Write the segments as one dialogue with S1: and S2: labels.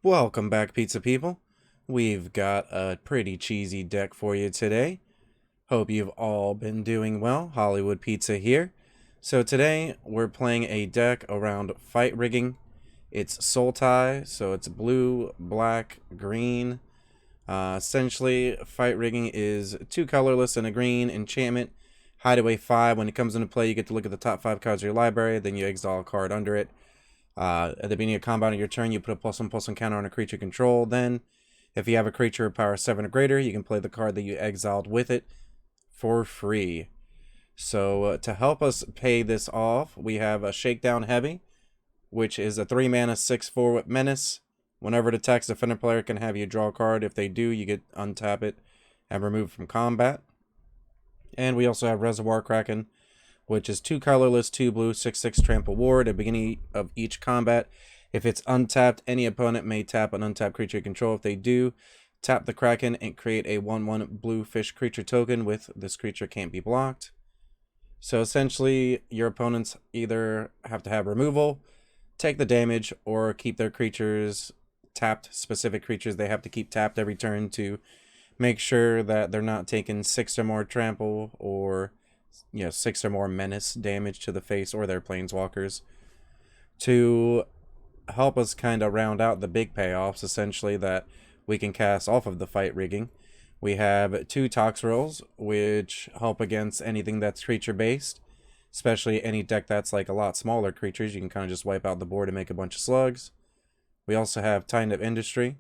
S1: Welcome back, pizza people. We've got a pretty cheesy deck for you today. Hope you've all been doing well. Hollywoodpizza here. So today we're playing a deck around fight rigging. It's Sultai, so it's blue, black, green. Essentially, fight rigging is 2 colorless and a green enchantment. Hideaway 5. When it comes into play, you get to look at the top 5 cards of your library, then you exile a card under it. At the beginning of combat on your turn, you put a +1/+1 counter on a creature control. Then, if you have a creature of power 7 or greater, you can play the card that you exiled with it for free. So, to help us pay this off, we have a Shakedown Heavy, which is a 3 mana 6/4 with Menace. Whenever it attacks, the defender player can have you draw a card. If they do, you get untap it and remove from combat. And we also have Reservoir Kraken, which is 2 colorless, 2 blue, 6/6 trample ward. At the beginning of each combat, if it's untapped, any opponent may tap an untapped creature you control. If they do, tap the Kraken and create a 1/1 blue fish creature token with this creature can't be blocked. So essentially, your opponents either have to have removal, take the damage, or keep their creatures tapped. Specific creatures they have to keep tapped every turn to make sure that they're not taking 6 or more trample or 6 or more menace damage to the face or their planeswalkers. To help us kind of round out the big payoffs, essentially, that we can cast off of the fight rigging, we have 2 Tox Rolls, which help against anything that's creature-based, especially any deck that's like a lot smaller creatures. You can kind of just wipe out the board and make a bunch of slugs. We also have Titan of Industry,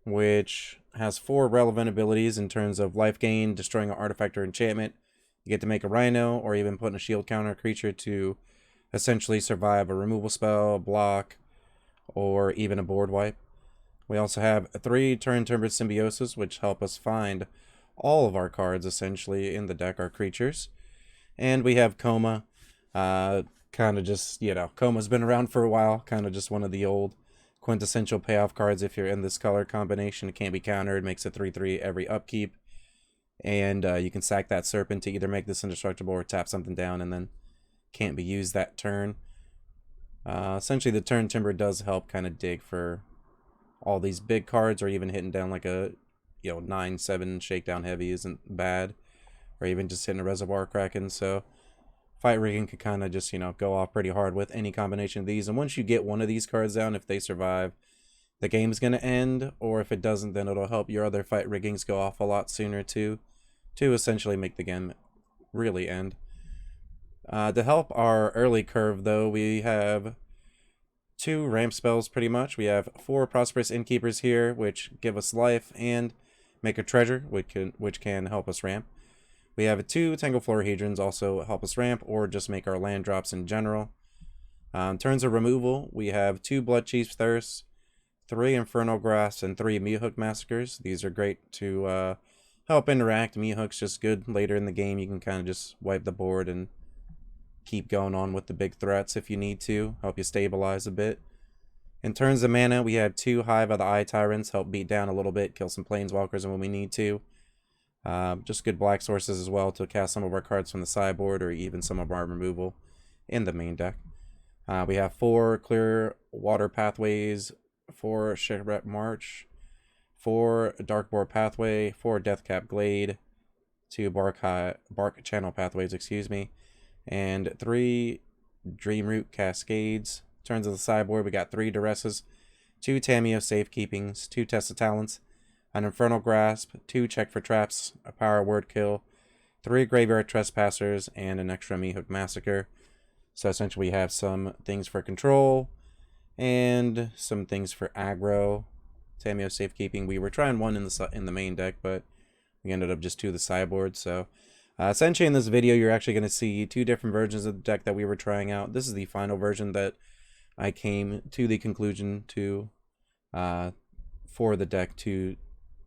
S1: which has 4 relevant abilities in terms of life gain, destroying an artifact or enchantment. You get to make a Rhino, or even put in a shield counter creature to essentially survive a removal spell, block, or even a board wipe. We also have 3 Turn Timbered Symbiosis, which help us find all of our cards essentially in the deck, our creatures. And we have Coma, kind of just, Coma's been around for a while, kind of just one of the old quintessential payoff cards. If you're in this color combination, it can't be countered, makes a 3/3 every upkeep. And you can sack that Serpent to either make this indestructible or tap something down and then can't be used that turn. Essentially, the Turn Timber does help kind of dig for all these big cards, or even hitting down like a 9/7 Shakedown Heavy isn't bad, or even just hitting a Reservoir Kraken. So fight rigging could kind of just go off pretty hard with any combination of these. And once you get one of these cards down, if they survive, the game's going to end, or if it doesn't, then it'll help your other fight riggings go off a lot sooner too, to essentially make the game really end. To help our early curve, though, we have 2 ramp spells pretty much. We have 4 Prosperous Innkeepers here, which give us life, and make a treasure, which can help us ramp. We have 2 Tangle Florahedrons, also help us ramp, or just make our land drops in general. In terms of removal, we have 2 Bloodchief's Thirst, 3 Infernal Grasps, and 3 Meathook Massacres. These are great to help interact. Meathook's just good later in the game. You can kind of just wipe the board and keep going on with the big threats if you need to. Help you stabilize a bit. In terms of mana, we have 2 Hive of the Eye Tyrants. Help beat down a little bit, kill some planeswalkers when we need to. Just good black sources as well to cast some of our cards from the sideboard, or even some of our removal in the main deck. We have 4 Clear Water Pathways, 4 Shipwreck March, 4 Darkboard Pathway, 4 Deathcap Glade, 2 Bark Channel Pathways, and 3 Dreamroot Cascades. In terms of the sideboard, we got 3 Duresses, 2 Tamiyo Safekeepings, 2 Test of Talents, an Infernal Grasp, 2 Check for Traps, a Power Word Kill, 3 Graveyard Trespassers, and an extra Meathook Massacre. So essentially we have some things for control and some things for aggro. Tamiyo Safekeeping, we were trying 1 in the main deck, but we ended up just 2 the sideboard. So essentially in this video, you're actually going to see 2 different versions of the deck that we were trying out. This is the final version that I came to the conclusion to for the deck to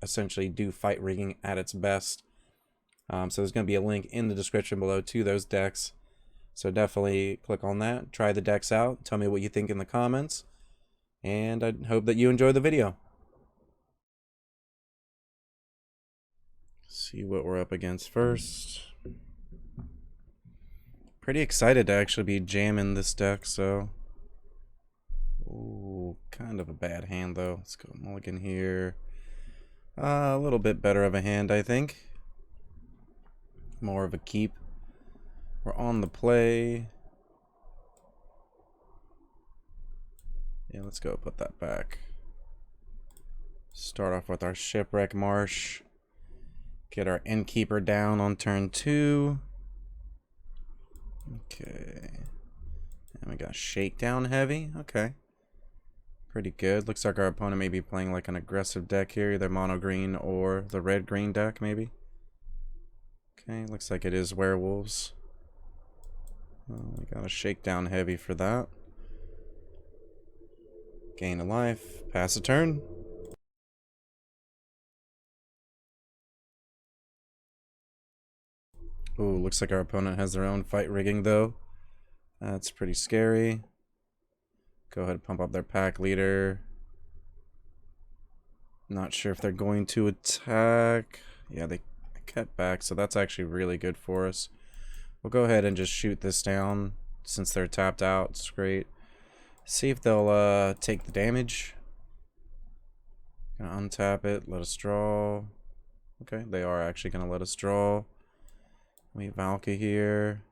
S1: essentially do fight rigging at its best. So there's going to be a link in the description below to those decks. So definitely click on that, try the decks out, tell me what you think in the comments, and I hope that you enjoy the video. See what we're up against first. Pretty excited to actually be jamming this deck, so... Ooh, Kind of a bad hand, though. Let's go mulligan here. A little bit better of a hand, I think. More of a keep. We're on the play. Yeah, let's go put that back. Start off with our Shipwreck Marsh. Get our Innkeeper down on turn 2. Okay. And we got Shakedown Heavy. Okay. Pretty good. Looks like our opponent may be playing like an aggressive deck here. Either mono green or the red-green deck, maybe. Okay, looks like it is Werewolves. We got a Shakedown Heavy for that. Gain a life. Pass a turn. Ooh, looks like our opponent has their own fight rigging, though. That's pretty scary. Go ahead and pump up their pack leader. Not sure if they're going to attack. Yeah, they kept back, so that's actually really good for us. We'll go ahead and just shoot this down since they're tapped out. It's great. See if they'll take the damage. Gonna untap it, let us draw. Okay, they are actually gonna let us draw. We Valky here.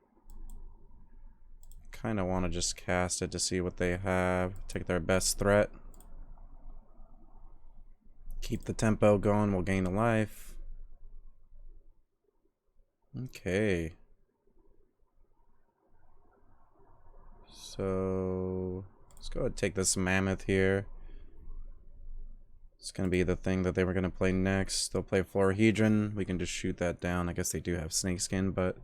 S1: Kind of want to just cast it to see what they have. Take their best threat. Keep the tempo going. We'll gain a life. Okay. So let's go ahead and take this Mammoth here. It's going to be the thing that they were going to play next. They'll play Florahedron. We can just shoot that down. I guess they do have Snakeskin, but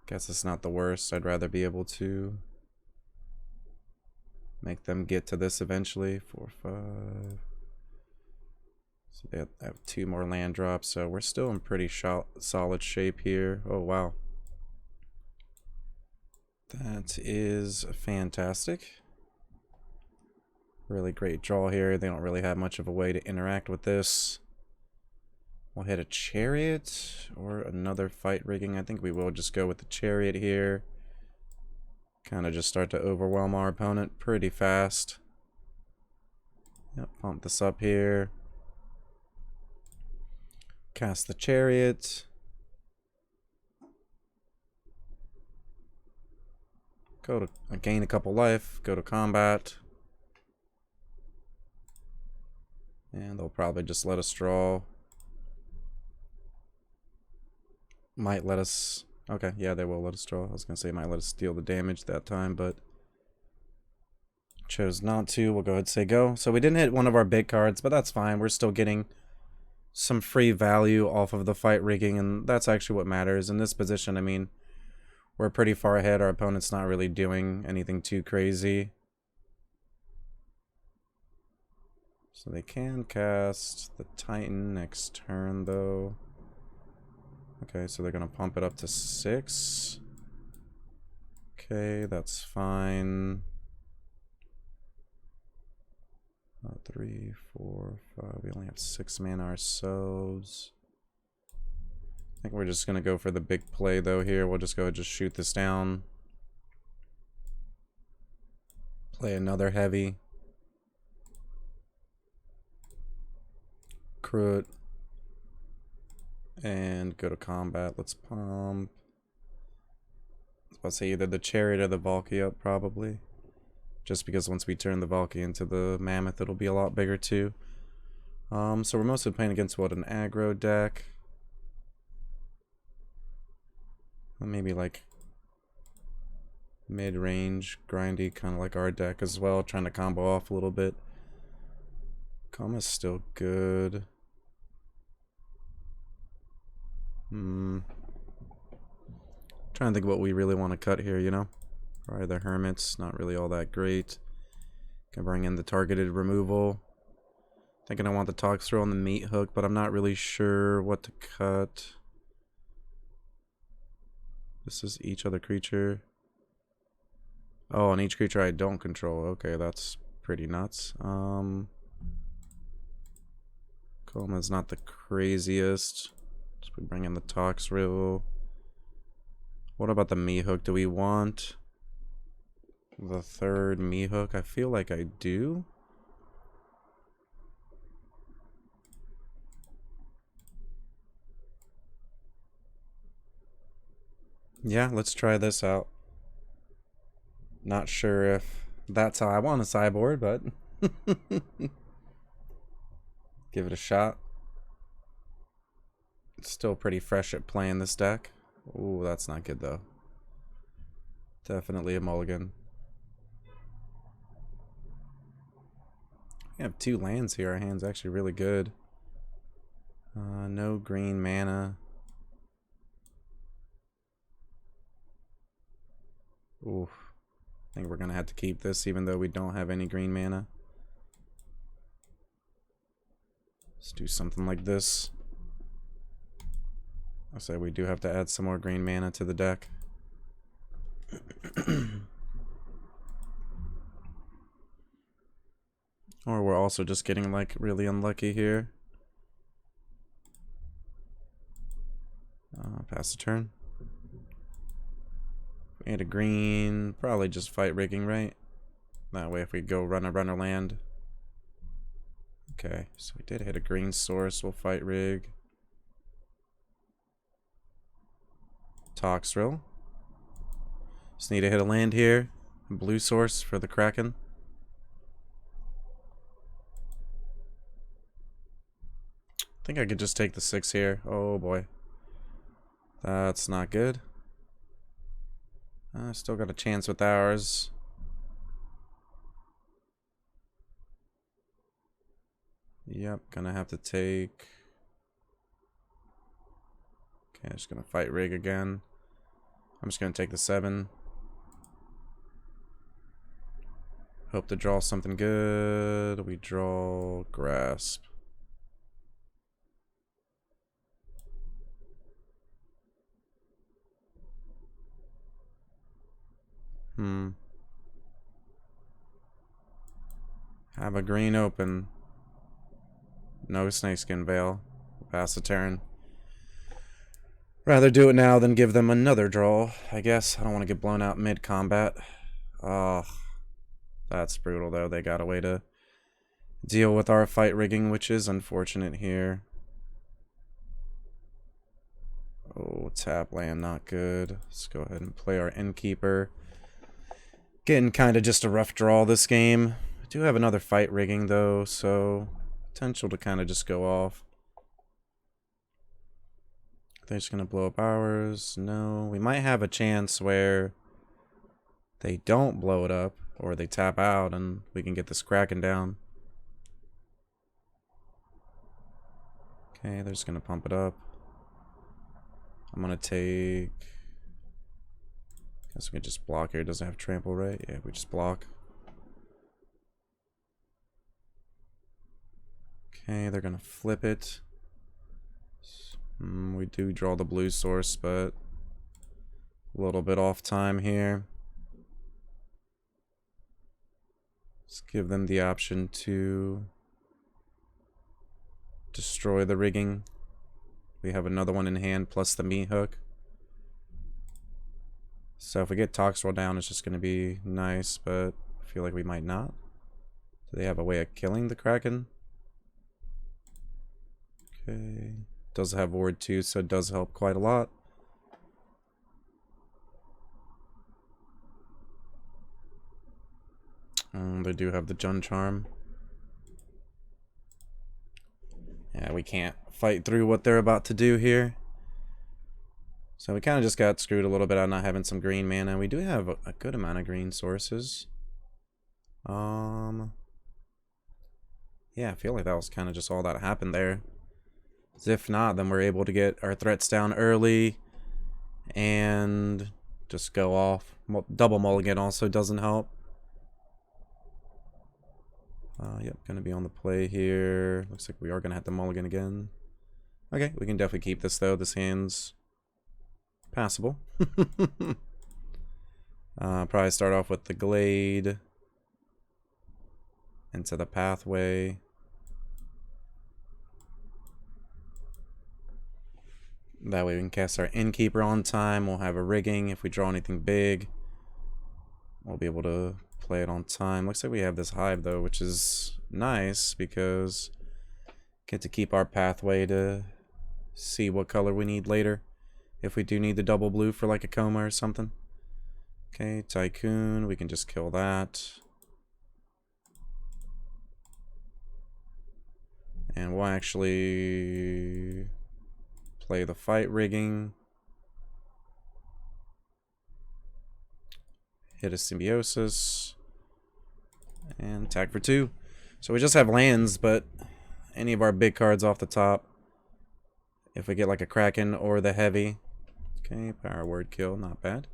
S1: guess it's not the worst. I'd rather be able to make them get to this eventually. 4, 5. So they have 2 more land drops, so we're still in pretty solid shape here. Oh, wow. That is fantastic. Really great draw here. They don't really have much of a way to interact with this. We'll hit a Chariot or another Fight Rigging. I think we will just go with the Chariot here. Kind of just start to overwhelm our opponent pretty fast. Yep, pump this up here. Cast the Chariot. Go to gain a couple life, go to combat. And they'll probably just let us draw. Might let us... Okay, yeah, they will let us draw. I was going to say might let us steal the damage that time, but chose not to. We'll go ahead and say go. So we didn't hit one of our big cards, but that's fine. We're still getting some free value off of the fight rigging, and that's actually what matters. In this position, I mean, we're pretty far ahead. Our opponent's not really doing anything too crazy. So they can cast the Titan next turn, though. Okay, so they're going to pump it up to 6. Okay, that's fine. 3, 4, 5. We only have 6 mana ourselves. I think we're just going to go for the big play, though, here. We'll just go and just shoot this down. Play another heavy. Crit. And go to combat. Let's pump. I was about to say either the Chariot or the Valky up, probably. Just because once we turn the Valky into the Mammoth, it'll be a lot bigger, too. So we're mostly playing against, what, an aggro deck? Maybe like mid-range, grindy, kind of like our deck as well, trying to combo off a little bit. Kama's still good. Trying to think what we really want to cut here, you know? Probably the Hermits, not really all that great. Can bring in the targeted removal. Thinking I want the Tox Throw on the Meat Hook, but I'm not really sure what to cut. This is each other creature. Oh, on each creature I don't control. Okay, that's pretty nuts. Coleman's not the craziest. So we bring in the Tox Rill. What about the me hook? Do we want the third me hook? I feel like I do. Yeah, let's try this out. Not sure if that's how I want to sideboard, but give it a shot. It's still pretty fresh at playing this deck. Ooh, that's not good though. Definitely a mulligan. We have 2 lands here. Our hand's actually really good. No green mana. Oof. I think we're going to have to keep this even though we don't have any green mana. Let's do something like this. I say we do have to add some more green mana to the deck. Or we're also just getting like really unlucky here. Pass the turn. We had a green, probably just fight rigging, right? That way if we go run a runner land. Okay, so we did hit a green source, we'll fight rig. Toxrill. Just need to hit a land here. Blue source for the Kraken. I think I could just take the 6 here. Oh boy. That's not good. Still got a chance with ours. Yep, gonna have to take... Okay, I'm just gonna fight rig again. I'm just gonna take the 7. Hope to draw something good. We draw grasp. Have a green open. No snakeskin veil. Pass the turn. Rather do it now than give them another draw, I guess. I don't want to get blown out mid-combat. Oh, that's brutal, though. They got a way to deal with our fight rigging, which is unfortunate here. Oh, tap land, not good. Let's go ahead and play our Innkeeper. Getting kind of just a rough draw this game. I do have another fight rigging, though, so potential to kind of just go off. They're just going to blow up ours. No, we might have a chance where they don't blow it up, or they tap out, and we can get this Kraken down. Okay, they're just going to pump it up. I'm going to take... Guess we can just block here. It doesn't have trample, right? Yeah, we just block. Okay, they're going to flip it. We do draw the blue source, but a little bit off time here. Let's give them the option to destroy the rigging. We have another one in hand plus the meat hook. So if we get Toxrill down, it's just going to be nice, but I feel like we might not. Do they have a way of killing the Kraken? Okay. Does have ward 2, so it does help quite a lot. They do have the Jun Charm. Yeah, we can't fight through what they're about to do here. So we kind of just got screwed a little bit on not having some green mana. We do have a good amount of green sources. Yeah, I feel like that was kind of just all that happened there. As if not, then we're able to get our threats down early and just go off. Double mulligan also doesn't help. Yep, gonna be on the play here. Looks like we are gonna have to mulligan again. Okay, we can definitely keep this though. This hand's passable. Probably start off with the Glade into the Pathway. That way we can cast our Innkeeper on time. We'll have a rigging. If we draw anything big, we'll be able to play it on time. Looks like we have this hive though, which is nice because get to keep our pathway to see what color we need later. If we do need the double blue for like a coma or something. Okay, Tycoon, we can just kill that. And we'll actually play the Fight Rigging. Hit a Symbiosis. And attack for 2. So we just have lands, but any of our big cards off the top. If we get like a Kraken or the Heavy. Okay, Power Word Kill, not bad.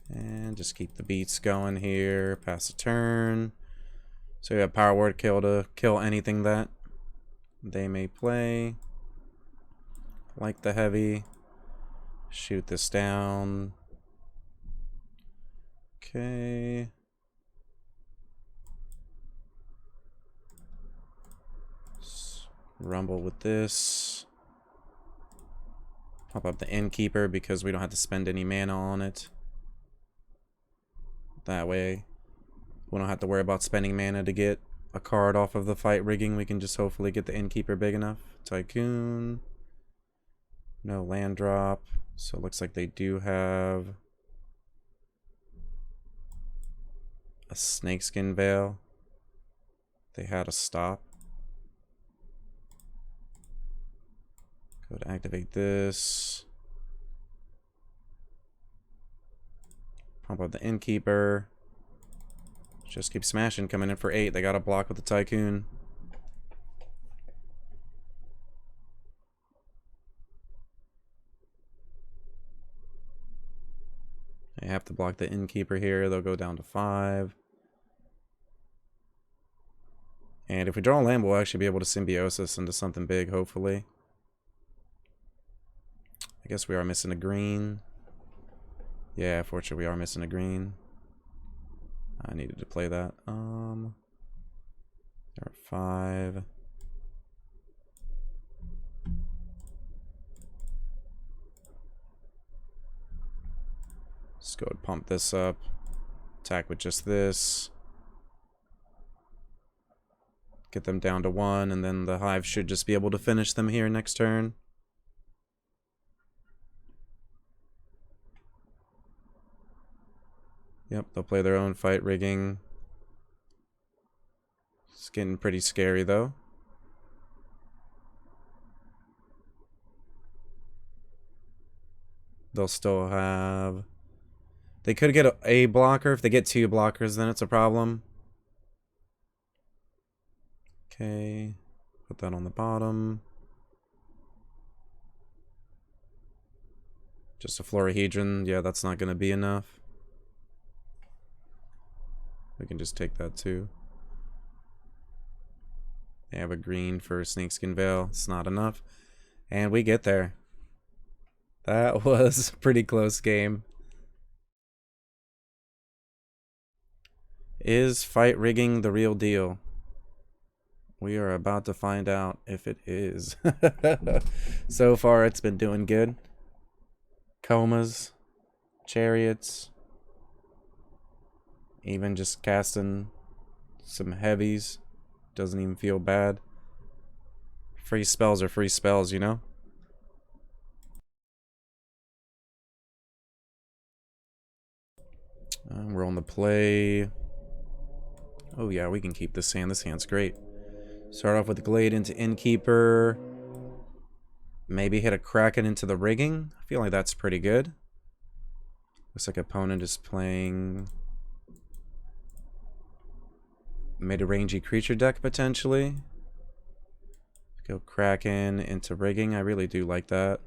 S1: And just keep the beats going here. Pass the turn. So we have Power Word Kill to kill anything that they may play. Like the Heavy. Shoot this down. Okay. Rumble with this. Pop up the Innkeeper because we don't have to spend any mana on it. That way, we don't have to worry about spending mana to get a card off of the Fight Rigging. We can just hopefully get the Innkeeper big enough. Tycoon. No land drop. So it looks like they do have a Snakeskin Veil. They had a stop. Go to activate this. Pump up the Innkeeper. Just keep smashing, coming in for 8. They got a block with the Tycoon. They have to block the Innkeeper here. They'll go down to 5. And if we draw a land, we'll actually be able to Symbiosis into something big, hopefully. I guess we are missing a green. Yeah, fortunately we are missing a green. I needed to play that. There are 5. Let's go and pump this up. Attack with just this. Get them down to 1, and then the hive should just be able to finish them here next turn. Yep, they'll play their own Fight Rigging. It's getting pretty scary, though. They'll still have... They could get a blocker. If they get 2 blockers, then it's a problem. Okay, put that on the bottom. Just a Florahedron. Yeah, that's not going to be enough. We can just take that too. They have a green for Snakeskin Veil. It's not enough. And we get there. That was a pretty close game. Is Fight Rigging the real deal? We are about to find out if it is. So far, it's been doing good. Comas, Chariots, even just casting some heavies doesn't even feel bad. Free spells are free spells, you know? We're on the play. Oh yeah, we can keep this hand. This hand's great. Start off with Glade into Innkeeper. Maybe hit a Kraken into the Rigging. I feel like that's pretty good. Looks like opponent is playing mid-rangey creature deck potentially. Go Kraken into Rigging. I really do like that.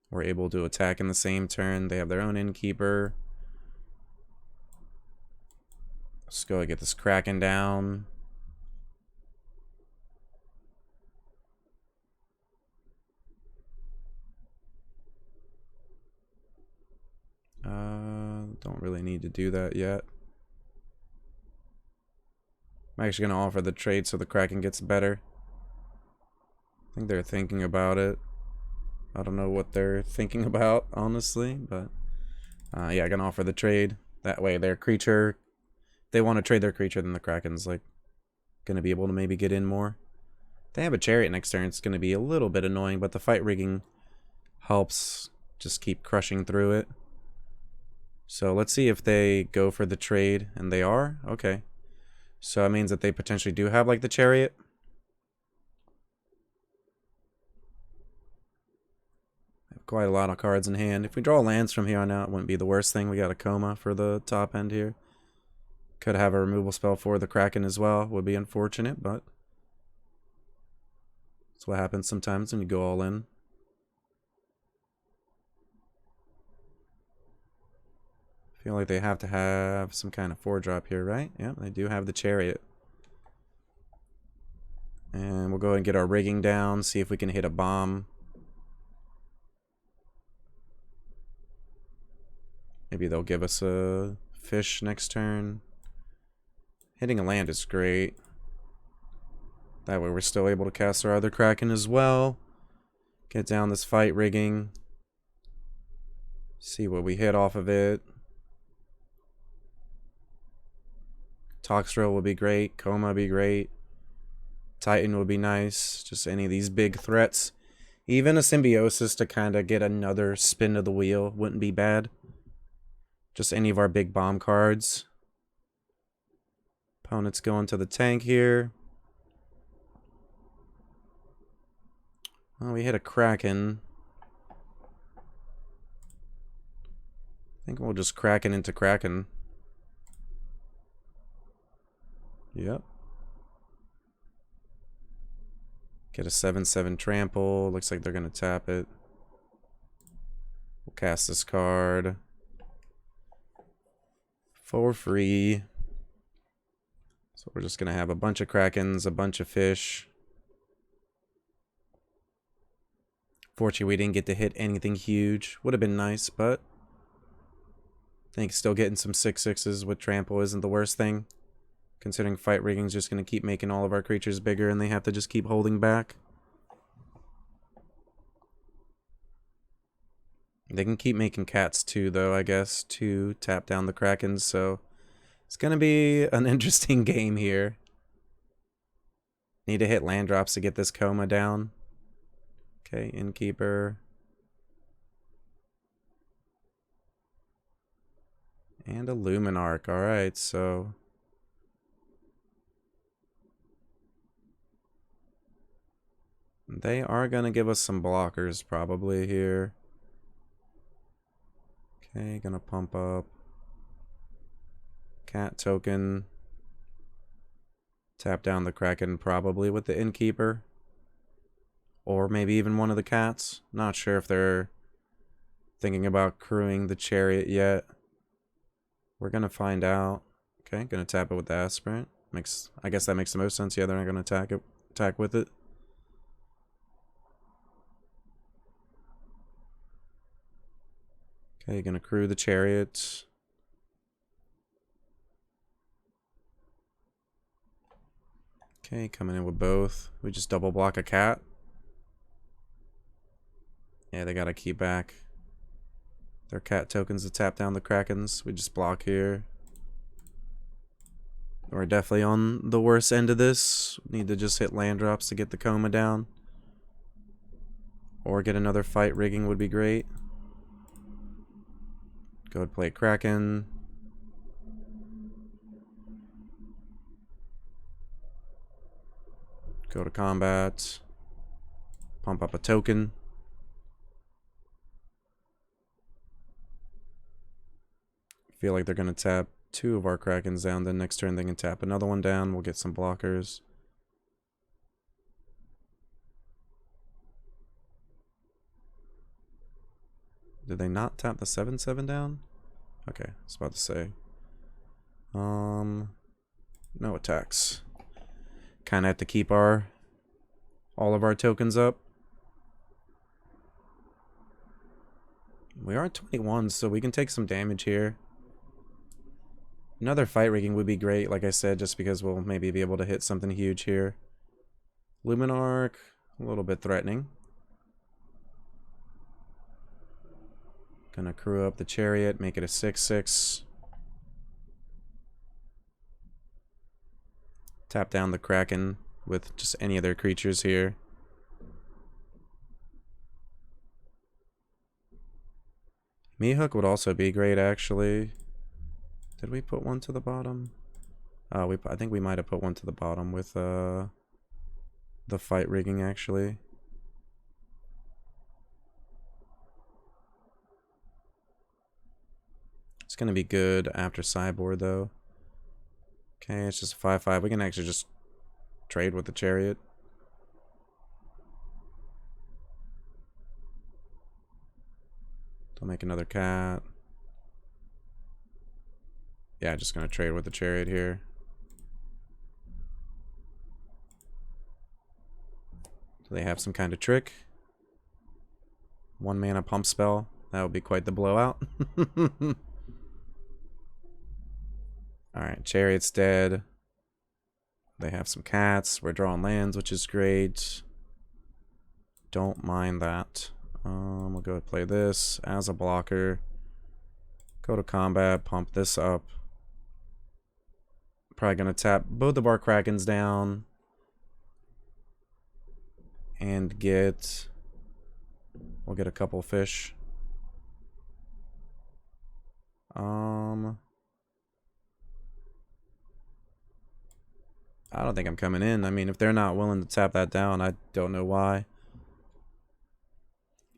S1: We're able to attack in the same turn. They have their own Innkeeper. Let's go and get this Kraken down. Don't really need to do that yet. I'm actually going to offer the trade so the Kraken gets better. think they're thinking about it. I don't know what they're thinking about, honestly, but yeah, I can offer the trade. That way their creature, if they want to trade their creature, then the Kraken's like gonna be able to maybe get in more. If they have a Chariot next turn, it's gonna be a little bit annoying, but the Fight Rigging helps just keep crushing through it. So let's see if they go for the trade, and they are? Okay. So that means that they potentially do have like the Chariot. Quite a lot of cards in hand. If we draw lands from here on out, it wouldn't be the worst thing. We got a Coma for the top end here. Could have a removal spell for the Kraken as well. Would be unfortunate, but that's what happens sometimes when you go all in. I feel like they have to have some kind of 4-drop here, right? Yeah, they do have the Chariot. And we'll go ahead and get our rigging down, see if we can hit a bomb. Maybe they'll give us a fish next turn. Hitting a land is great. That way we're still able to cast our other Kraken as well. Get down this Fight Rigging. See what we hit off of it. Toxrill would be great. Coma would be great. Titan would be nice. Just any of these big threats. Even a Symbiosis to kind of get another spin of the wheel wouldn't be bad. Just any of our big bomb cards. Opponent's going to the tank here. Well, we hit a Kraken. I think we'll just Kraken into Kraken. Yep. Get a 7/7 trample. Looks like they're going to tap it. We'll cast this card for free. So we're just going to have a bunch of Krakens, a bunch of fish. Fortunately, we didn't get to hit anything huge. Would have been nice, but I think still getting some 6/6s with trample isn't the worst thing. Considering Fight Rigging is just going to keep making all of our creatures bigger and they have to just keep holding back. They can keep making cats too, though, I guess, to tap down the Krakens, so it's going to be an interesting game here. Need to hit land drops to get this Coma down. Okay, Innkeeper. And a Luminarch, alright, so they are going to give us some blockers probably here. Okay, gonna pump up Cat token. Tap down the Kraken probably with the Innkeeper. Or maybe even one of the cats. Not sure if they're thinking about crewing the Chariot yet. We're gonna find out. Okay, gonna tap it with the Aspirant. I guess that makes the most sense. Yeah, they're not gonna attack with it. Okay, gonna crew the Chariot. Okay, coming in with both. We just double block a cat. Yeah, they gotta keep back their cat tokens to tap down the Krakens. We just block here. We're definitely on the worst end of this. Need to just hit land drops to get the Coma down. Or get another Fight Rigging would be great. Go ahead and play Kraken. Go to combat. Pump up a token. Feel like they're going to tap 2 of our Krakens down. Then next turn they can tap another one down. We'll get some blockers. Did they not tap the 7/7 down? Okay, I was about to say. No attacks. Kind of have to keep all of our tokens up. We are at 21, so we can take some damage here. Another Fight Rigging would be great, like I said, just because we'll maybe be able to hit something huge here. Luminarch. A little bit threatening. Gonna crew up the chariot, make it a 6/6. Tap down the Kraken with just any other creatures here. Meathook would also be great, actually. Did we put one to the bottom? I think we might have put one to the bottom with the fight rigging, actually. It's gonna be good after sideboard, though. Okay, it's just a 5/5. We can actually just trade with the chariot. Don't make another cat. Yeah, just gonna trade with the chariot here. Do they have some kind of trick? 1 mana pump spell. That would be quite the blowout. Alright, chariot's dead. They have some cats. We're drawing lands, which is great. Don't mind that. We'll go play this as a blocker. Go to combat, pump this up. Probably gonna tap both of our Krakens down. And we'll get a couple fish. I don't think I'm coming in. I mean, if they're not willing to tap that down, I don't know why.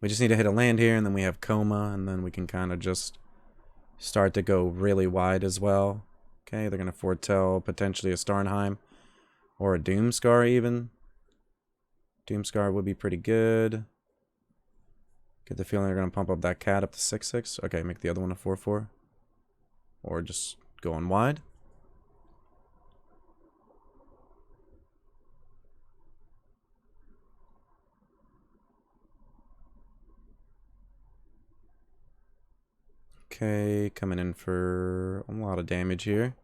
S1: We just need to hit a land here, and then we have Coma, and then we can kind of just start to go really wide as well. Okay, they're going to foretell potentially a Starnheim or a Doomscar even. Doomscar would be pretty good. Get the feeling they're going to pump up that cat up to 6/6. Okay, make the other one a 4/4. Or just going wide. Okay, coming in for a lot of damage here.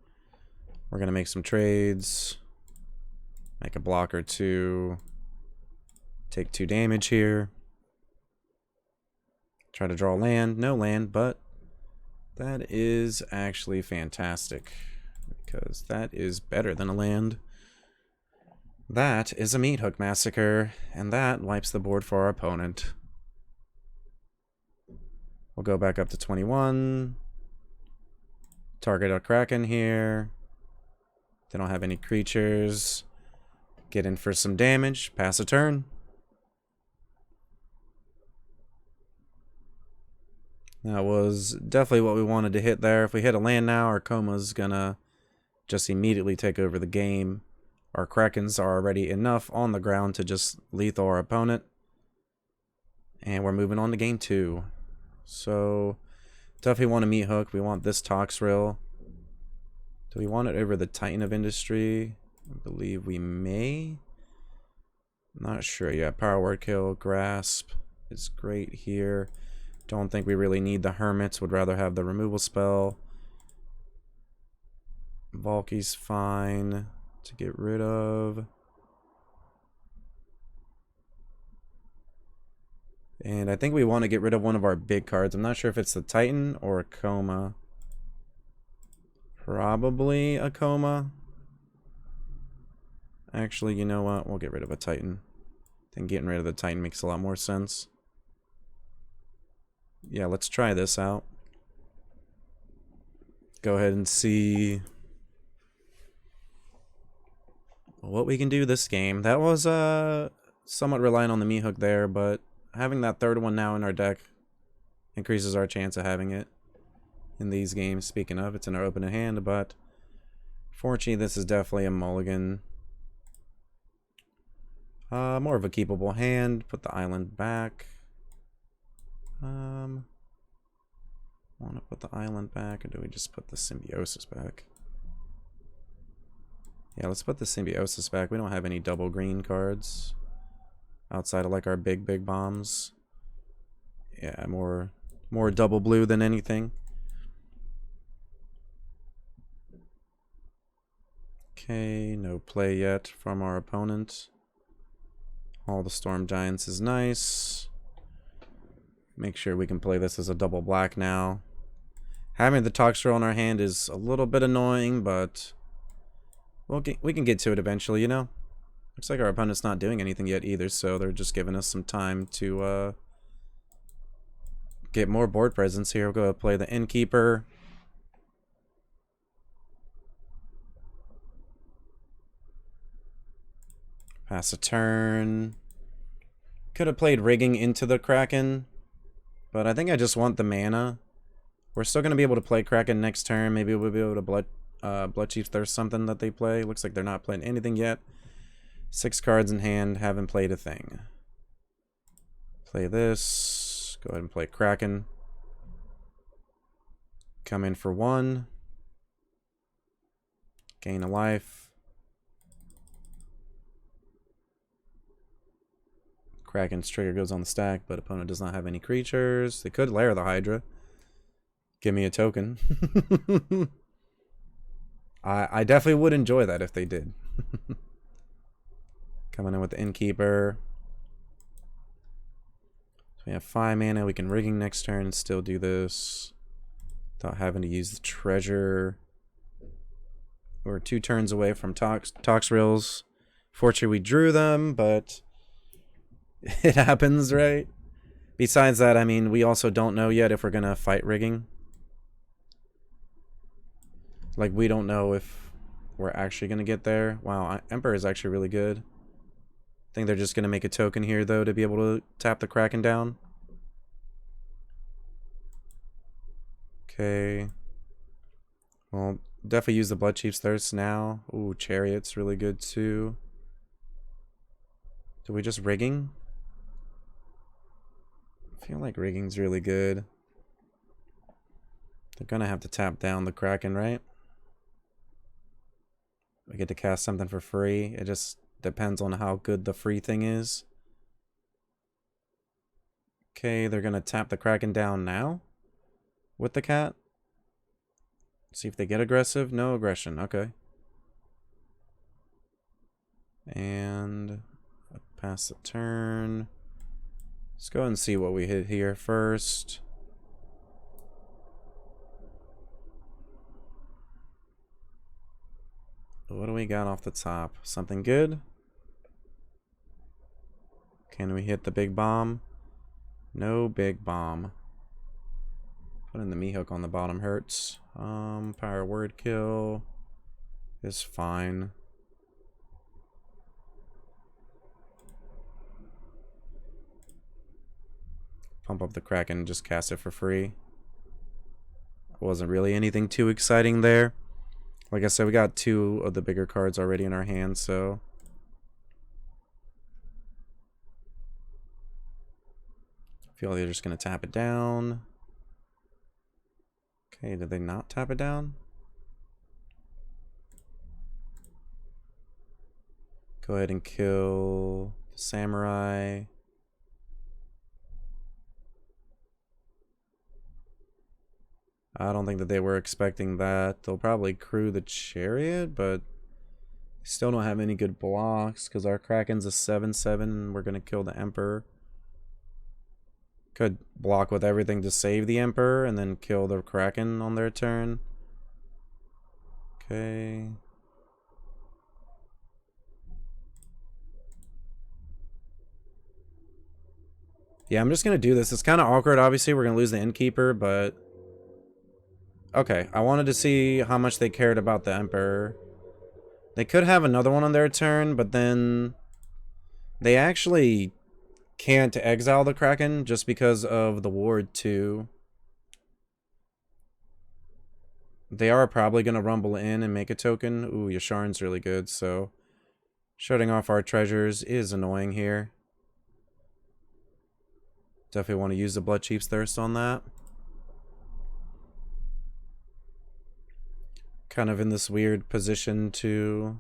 S1: We're going to make some trades. Make a block or two. Take 2 damage here. Try to draw land. No land, but that is actually fantastic. Because that is better than a land. That is a Meathook Massacre. And that wipes the board for our opponent. We'll go back up to 21. Target a Kraken here. They don't have any creatures. Get in for some damage. Pass a turn. That was definitely what we wanted to hit there. If we hit a land now, our Coma's gonna just immediately take over the game. Our Krakens are already enough on the ground to just lethal our opponent. And we're moving on to game 2. So, definitely want a Meathook. We want this Toxrill. Do we want it over the Titan of Industry? I believe we may. Not sure. Yeah, Power Word Kill, Grasp is great here. Don't think we really need the Hermits. Would rather have the removal spell. Valky's fine to get rid of. And I think we want to get rid of one of our big cards. I'm not sure if it's the Titan or a Coma. Probably a Coma. Actually, you know what? We'll get rid of a Titan. I think getting rid of the Titan makes a lot more sense. Yeah, let's try this out. Go ahead and see what we can do this game. That was somewhat reliant on the Meathook there, but having that third one now in our deck increases our chance of having it in these games. Speaking of, it's in our opening hand, but fortunately this is definitely a mulligan. More of a keepable hand. Put the island back. Want to put the island back, or do we just put the Symbiosis back? Yeah, let's put the Symbiosis back. We don't have any double green cards outside of like our big bombs. Yeah, more double blue than anything. Okay, no play yet from our opponent. All the Storm Giants is nice. Make sure we can play this as a double black now. Having the Toxtrol in our hand is a little bit annoying, but we can get to it eventually, you know? Looks like our opponent's not doing anything yet either, so they're just giving us some time to get more board presence here. We'll go play the Innkeeper. Pass a turn. Could have played Rigging into the Kraken, but I think I just want the mana. We're still going to be able to play Kraken next turn. Maybe we'll be able to Blood Chief Thirst something that they play. Looks like they're not playing anything yet. 6 cards in hand. Haven't played a thing. Play this. Go ahead and play Kraken. Come in for 1. Gain a life. Kraken's trigger goes on the stack, but opponent does not have any creatures. They could lair the Hydra. Give me a token. I definitely would enjoy that if they did. Coming in with the Innkeeper. So we have 5 mana. We can Rigging next turn and still do this without having to use the treasure. We're 2 turns away from Toxtrils. Fortunately, we drew them, but it happens, right? Besides that, I mean, we also don't know yet if we're going to fight Rigging. Like, we don't know if we're actually going to get there. Wow, Emperor is actually really good. I think they're just going to make a token here, though, to be able to tap the Kraken down. Okay. Well, definitely use the Blood Chief's Thirst now. Ooh, Chariot's really good, too. Do we just Rigging? I feel like Rigging's really good. They're going to have to tap down the Kraken, right? We get to cast something for free. It just depends on how good the free thing is. Okay, they're going to tap the Kraken down now with the cat. See if they get aggressive. No aggression. Okay. And pass the turn. Let's go and see what we hit here first. What do we got off the top? Something good? Can we hit the big bomb? No big bomb. Putting the me hook on the bottom hurts. Power word kill is fine. Pump up the Kraken and just cast it for free. Wasn't really anything too exciting there. Like I said, we got 2 of the bigger cards already in our hand, so I feel like they're just going to tap it down. Okay, did they not tap it down? Go ahead and kill the Samurai. I don't think that they were expecting that. They'll probably crew the Chariot, but still don't have any good blocks because our Kraken's a 7/7 and we're going to kill the Emperor. Could block with everything to save the Emperor and then kill the Kraken on their turn. Okay. Yeah, I'm just going to do this. It's kind of awkward. Obviously, we're going to lose the Innkeeper, but okay, I wanted to see how much they cared about the Emperor. They could have another one on their turn, but then they actually can't exile the Kraken just because of the ward too. They are probably going to rumble in and make a token. Ooh, Yasharn's really good, so shutting off our treasures is annoying here. Definitely want to use the Blood Chief's Thirst on that. Kind of in this weird position to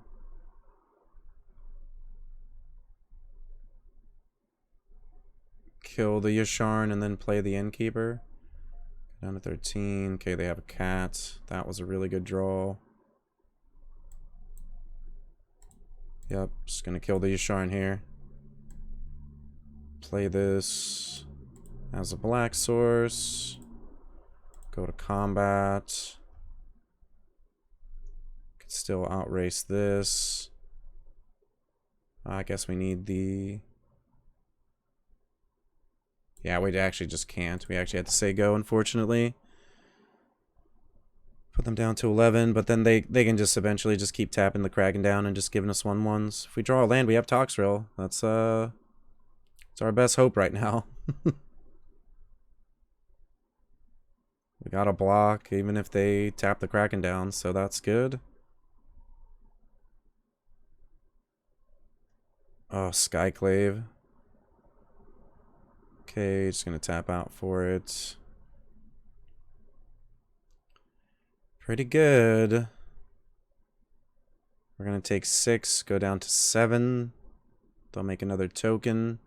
S1: kill the Yasharn and then play the Innkeeper. Down to 13. Okay, they have a cat. That was a really good draw. Yep, just gonna kill the Yasharn here. play this as a black source. Go to combat. Could still outrace this. I guess we need the... Yeah, we actually just can't. We actually had to say go, unfortunately. Put them down to 11, but then they can just eventually just keep tapping the Kraken down and just giving us 1/1s. If we draw a land, we have Toxrill. That's it's our best hope right now. We got a block, even if they tap the Kraken down, so that's good. Oh, Skyclave. Okay, just gonna tap out for it. Pretty good. We're gonna take 6, go down to 7. They'll make another token.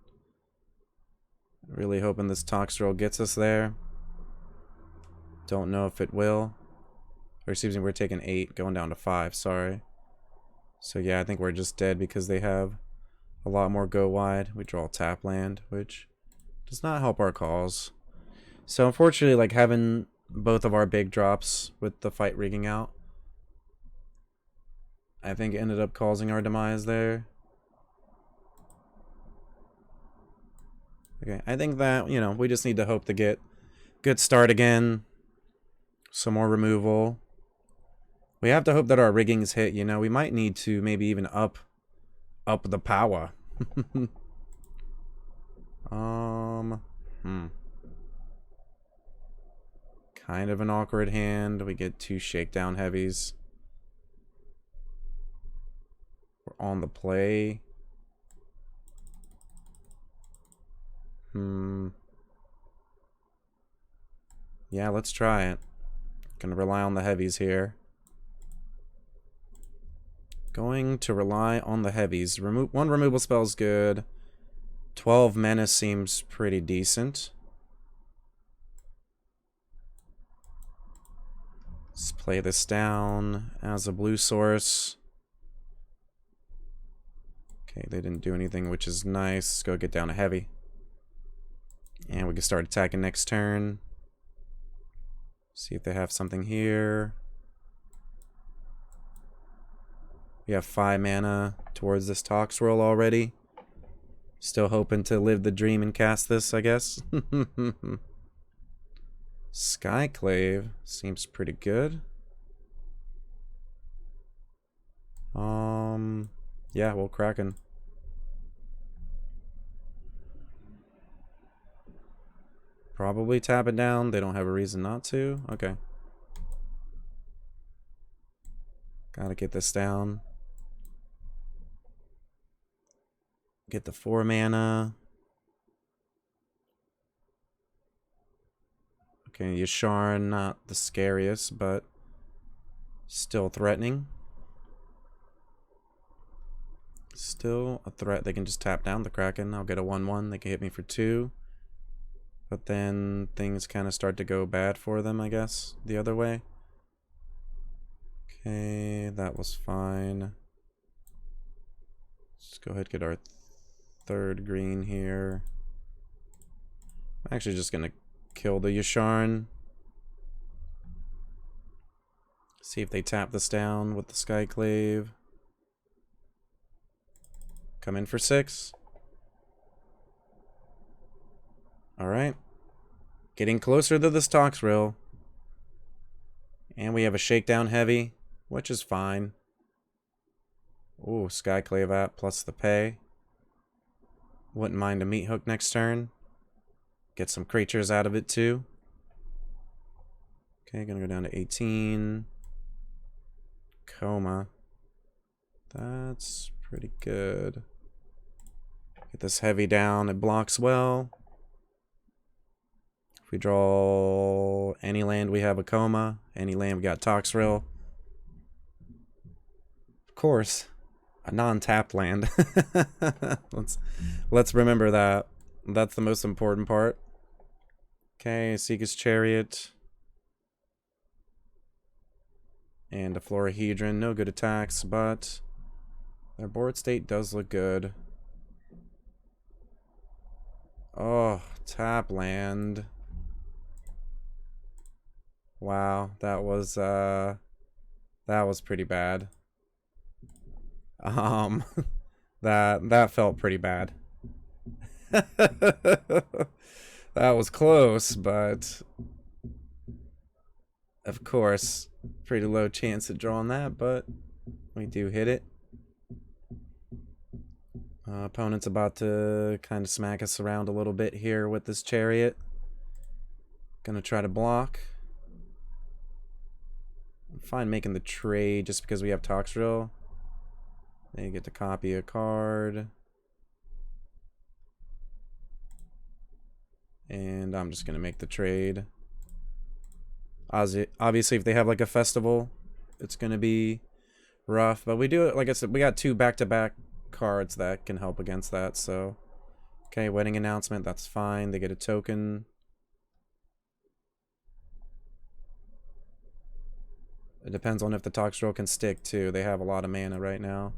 S1: Really hoping this Toxrill gets us there. Don't know if it will. Or excuse me, we're taking 8, going down to 5, sorry. So yeah, I think we're just dead because they have a lot more go wide. We draw tap land, which does not help our cause. So unfortunately, like, having both of our big drops with the fight rigging out, I think ended up causing our demise there. Okay, I think that, you know, we just need to hope to get good start again. Some more removal. We have to hope that our riggings hit, you know. We might need to maybe even up the power. Kind of an awkward hand. We get 2 shakedown heavies. We're on the play. Yeah, let's try it. Gonna rely on the heavies here. Going to rely on the heavies. One removal spell's good. 12 menace seems pretty decent. Let's play this down as a blue source. Okay, they didn't do anything, which is nice. Let's go get down a heavy. And we can start attacking next turn. See if they have something here. We have 5 mana towards this Toxrill already. Still hoping to live the dream and cast this, I guess. Skyclave seems pretty good. Yeah, we'll Kraken. Probably tap it down. They don't have a reason not to. Okay. Gotta get this down. Get the 4 mana. Okay, Yasharn, not the scariest, but still threatening. Still a threat. They can just tap down the Kraken. I'll get a 1/1. They can hit me for 2. But then things kind of start to go bad for them, I guess, the other way. Okay, that was fine. Let's go ahead and get our 3rd green here. I'm actually just going to kill the Yasharn. See if they tap this down with the Skyclave. Come in for 6. Alright. Getting closer to this Toxrill. And we have a shakedown heavy, which is fine. Ooh, Skyclave app plus the pay. Wouldn't mind a meat hook next turn. Get some creatures out of it too. Okay, gonna go down to 18. Coma. That's pretty good. Get this heavy down. It blocks well. If we draw any land, we have a Coma. Any land, we got Toxrill. Of course, a non-tapped land. Let's remember that. That's the most important part. Okay, Seeker's Chariot. And a Florahedron. No good attacks, but their board state does look good. Oh, tap land. Wow, that was pretty bad. Um that felt pretty bad. That was close, but of course, pretty low chance of drawing that, but we do hit it. Opponent's about to kind of smack us around a little bit here with this chariot. Gonna try to block. I'm fine making the trade just because we have Toxrill. Then you get to copy a card. And I'm just gonna make the trade. Obviously, if they have like a festival, it's gonna be rough. But we do it, like I said, we got 2 back-to-back cards that can help against that. So, okay, wedding announcement, that's fine. They get a token. It depends on if the Toxrill can stick too. They have a lot of mana right now.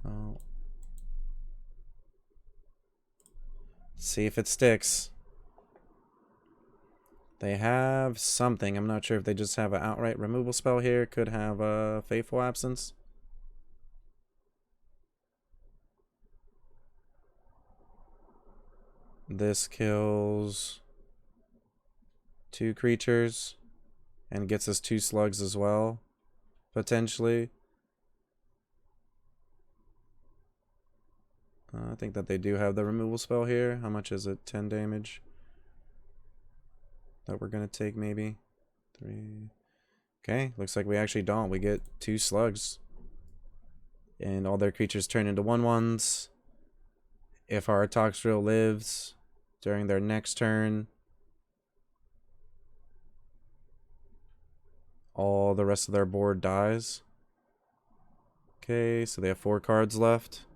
S1: Oh. See if it sticks. They have something. I'm not sure if they just have an outright removal spell here. Could have a Faithful Absence. This kills 2 creatures and gets us 2 slugs as well, potentially. I think that they do have the removal spell here. How much is it? 10 damage. That we're going to take maybe. 3. Okay, looks like we actually don't. We get 2 slugs. And all their creatures turn into 1/1s. If our Toxrill lives during their next turn, all the rest of their board dies. Okay, so they have 4 cards left.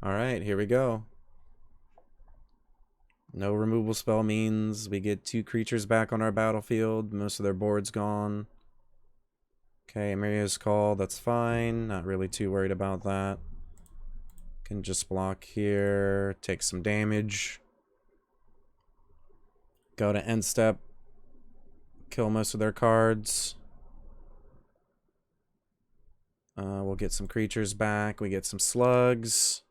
S1: Alright, here we go. No removal spell means we get 2 creatures back on our battlefield. Most of their board's gone. Okay, Amelia's Call, that's fine. Not really too worried about that. Can just block here, take some damage. Go to end step. Kill most of their cards. We'll get some creatures back. We get some slugs.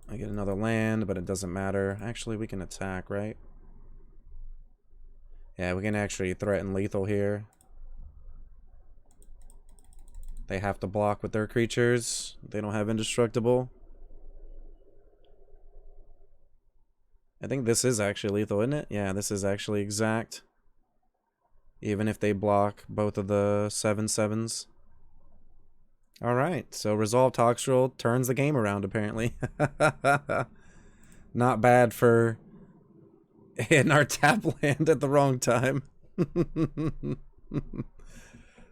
S1: I get another land, but it doesn't matter. Actually, we can attack, right? Yeah, we can actually threaten lethal here. They have to block with their creatures. They don't have indestructible. I think this is actually lethal, isn't it? Yeah, this is actually exact. Even if they block both of the 7/7s. Alright, so Resolve Toxrill turns the game around, apparently. Not bad for hitting our tap land at the wrong time.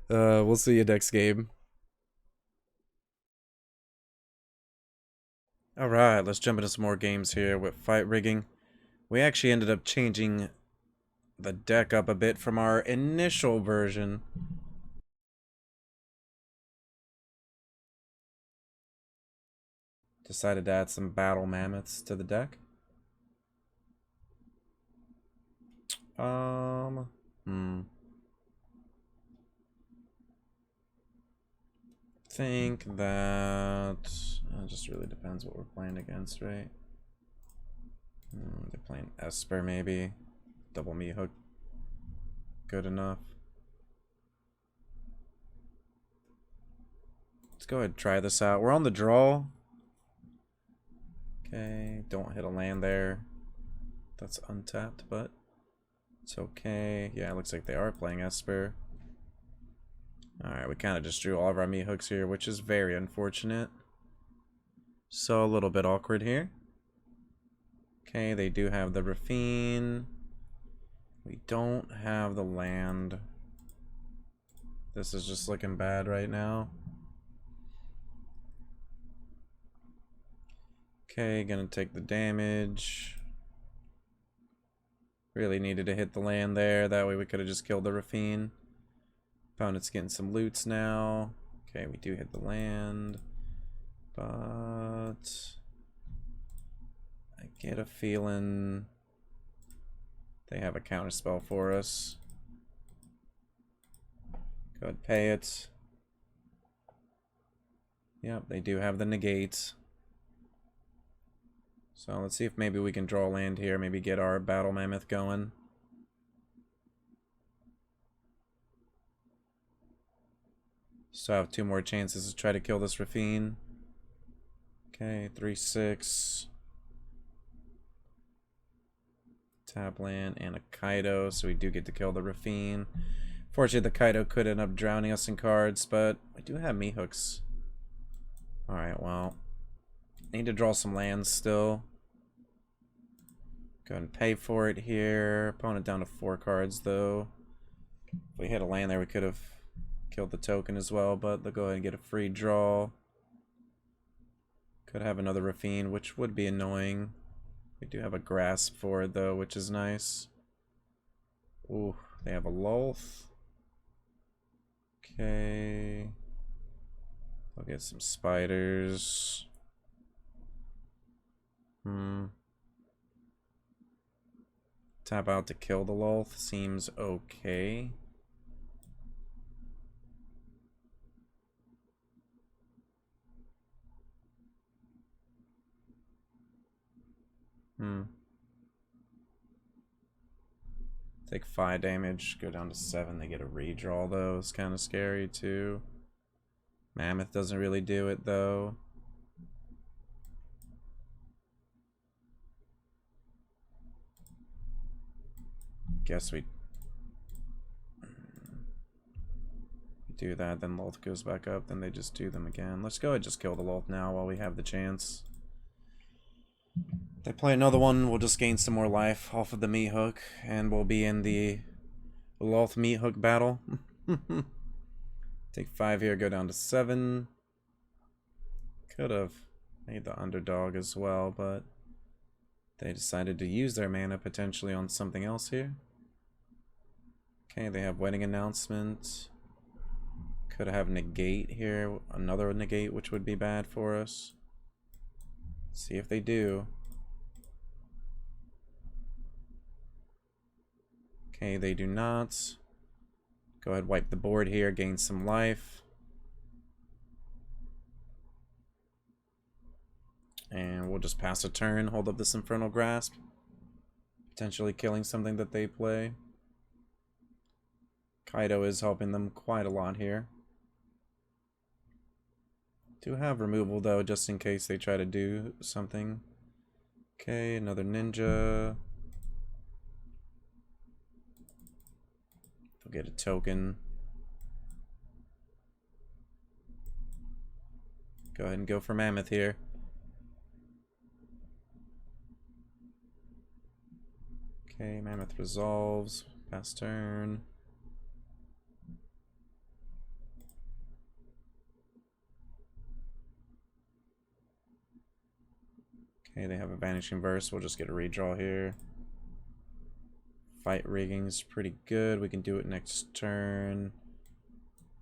S1: We'll see you next game. Alright, let's jump into some more games here with Fight Rigging. We actually ended up changing the deck up a bit from our initial version. Decided to add some battle mammoths to the deck. Think that it just really depends what we're playing against, right? They're playing Esper, maybe. Double me hook. Good enough. Let's go ahead and try this out. We're on the draw. Okay, don't hit a land there. That's untapped, but it's okay. Yeah, it looks like they are playing Esper. Alright, we kind of just drew all of our meat hooks here, which is very unfortunate. So a little bit awkward here. Okay, they do have the Raffine. We don't have the land. This is just looking bad right now. Okay, gonna take the damage. Really needed to hit the land there. That way we could have just killed the Raffine. Opponent's getting some loots now. Okay, we do hit the land. But I get a feeling they have a counterspell for us. Go ahead, pay it. Yep, they do have the negate. So let's see if maybe we can draw land here, maybe get our Battle Mammoth going. So I have 2 more chances to try to kill this Raffine. Okay, 3/6. Tap land and a Kaido, so we do get to kill the Raffine. Fortunately, the Kaido could end up drowning us in cards, but we do have me hooks. Alright, well, need to draw some lands still. Go ahead and pay for it here. Opponent down to 4 cards, though. If we hit a land there, we could have killed the token as well, but they'll go ahead and get a free draw. Could have another Raffine, which would be annoying. We do have a grasp for it, though, which is nice. Ooh, they have a Lolth. Okay. I'll get some spiders. Tap out to kill the Lolth seems okay. Take 5 damage, go down to 7. They get a redraw, though. It's kind of scary, too. Mammoth doesn't really do it, though. Guess we do that, then Lolth goes back up, then they just do them again. Let's go ahead and just kill the Lolth now while we have the chance. If they play another one, we'll just gain some more life off of the meat hook, and we'll be in the Lolth meat hook battle. Take 5 here, go down to 7. Could have made the underdog as well, but they decided to use their mana potentially on something else here. Okay, they have wedding announcement. Could have negate here, another negate, which would be bad for us. See if they do. Okay, they do not. Go ahead, wipe the board here, gain some life. And we'll just pass a turn, hold up this Infernal Grasp. Potentially killing something that they play. Kaido is helping them quite a lot here. Do have removal, though, just in case they try to do something. Okay, another ninja. They'll get a token. Go ahead and go for Mammoth here. Okay, Mammoth resolves. Pass turn. Okay, they have a Vanishing Verse. We'll just get a redraw here. Fight Rigging is pretty good. We can do it next turn.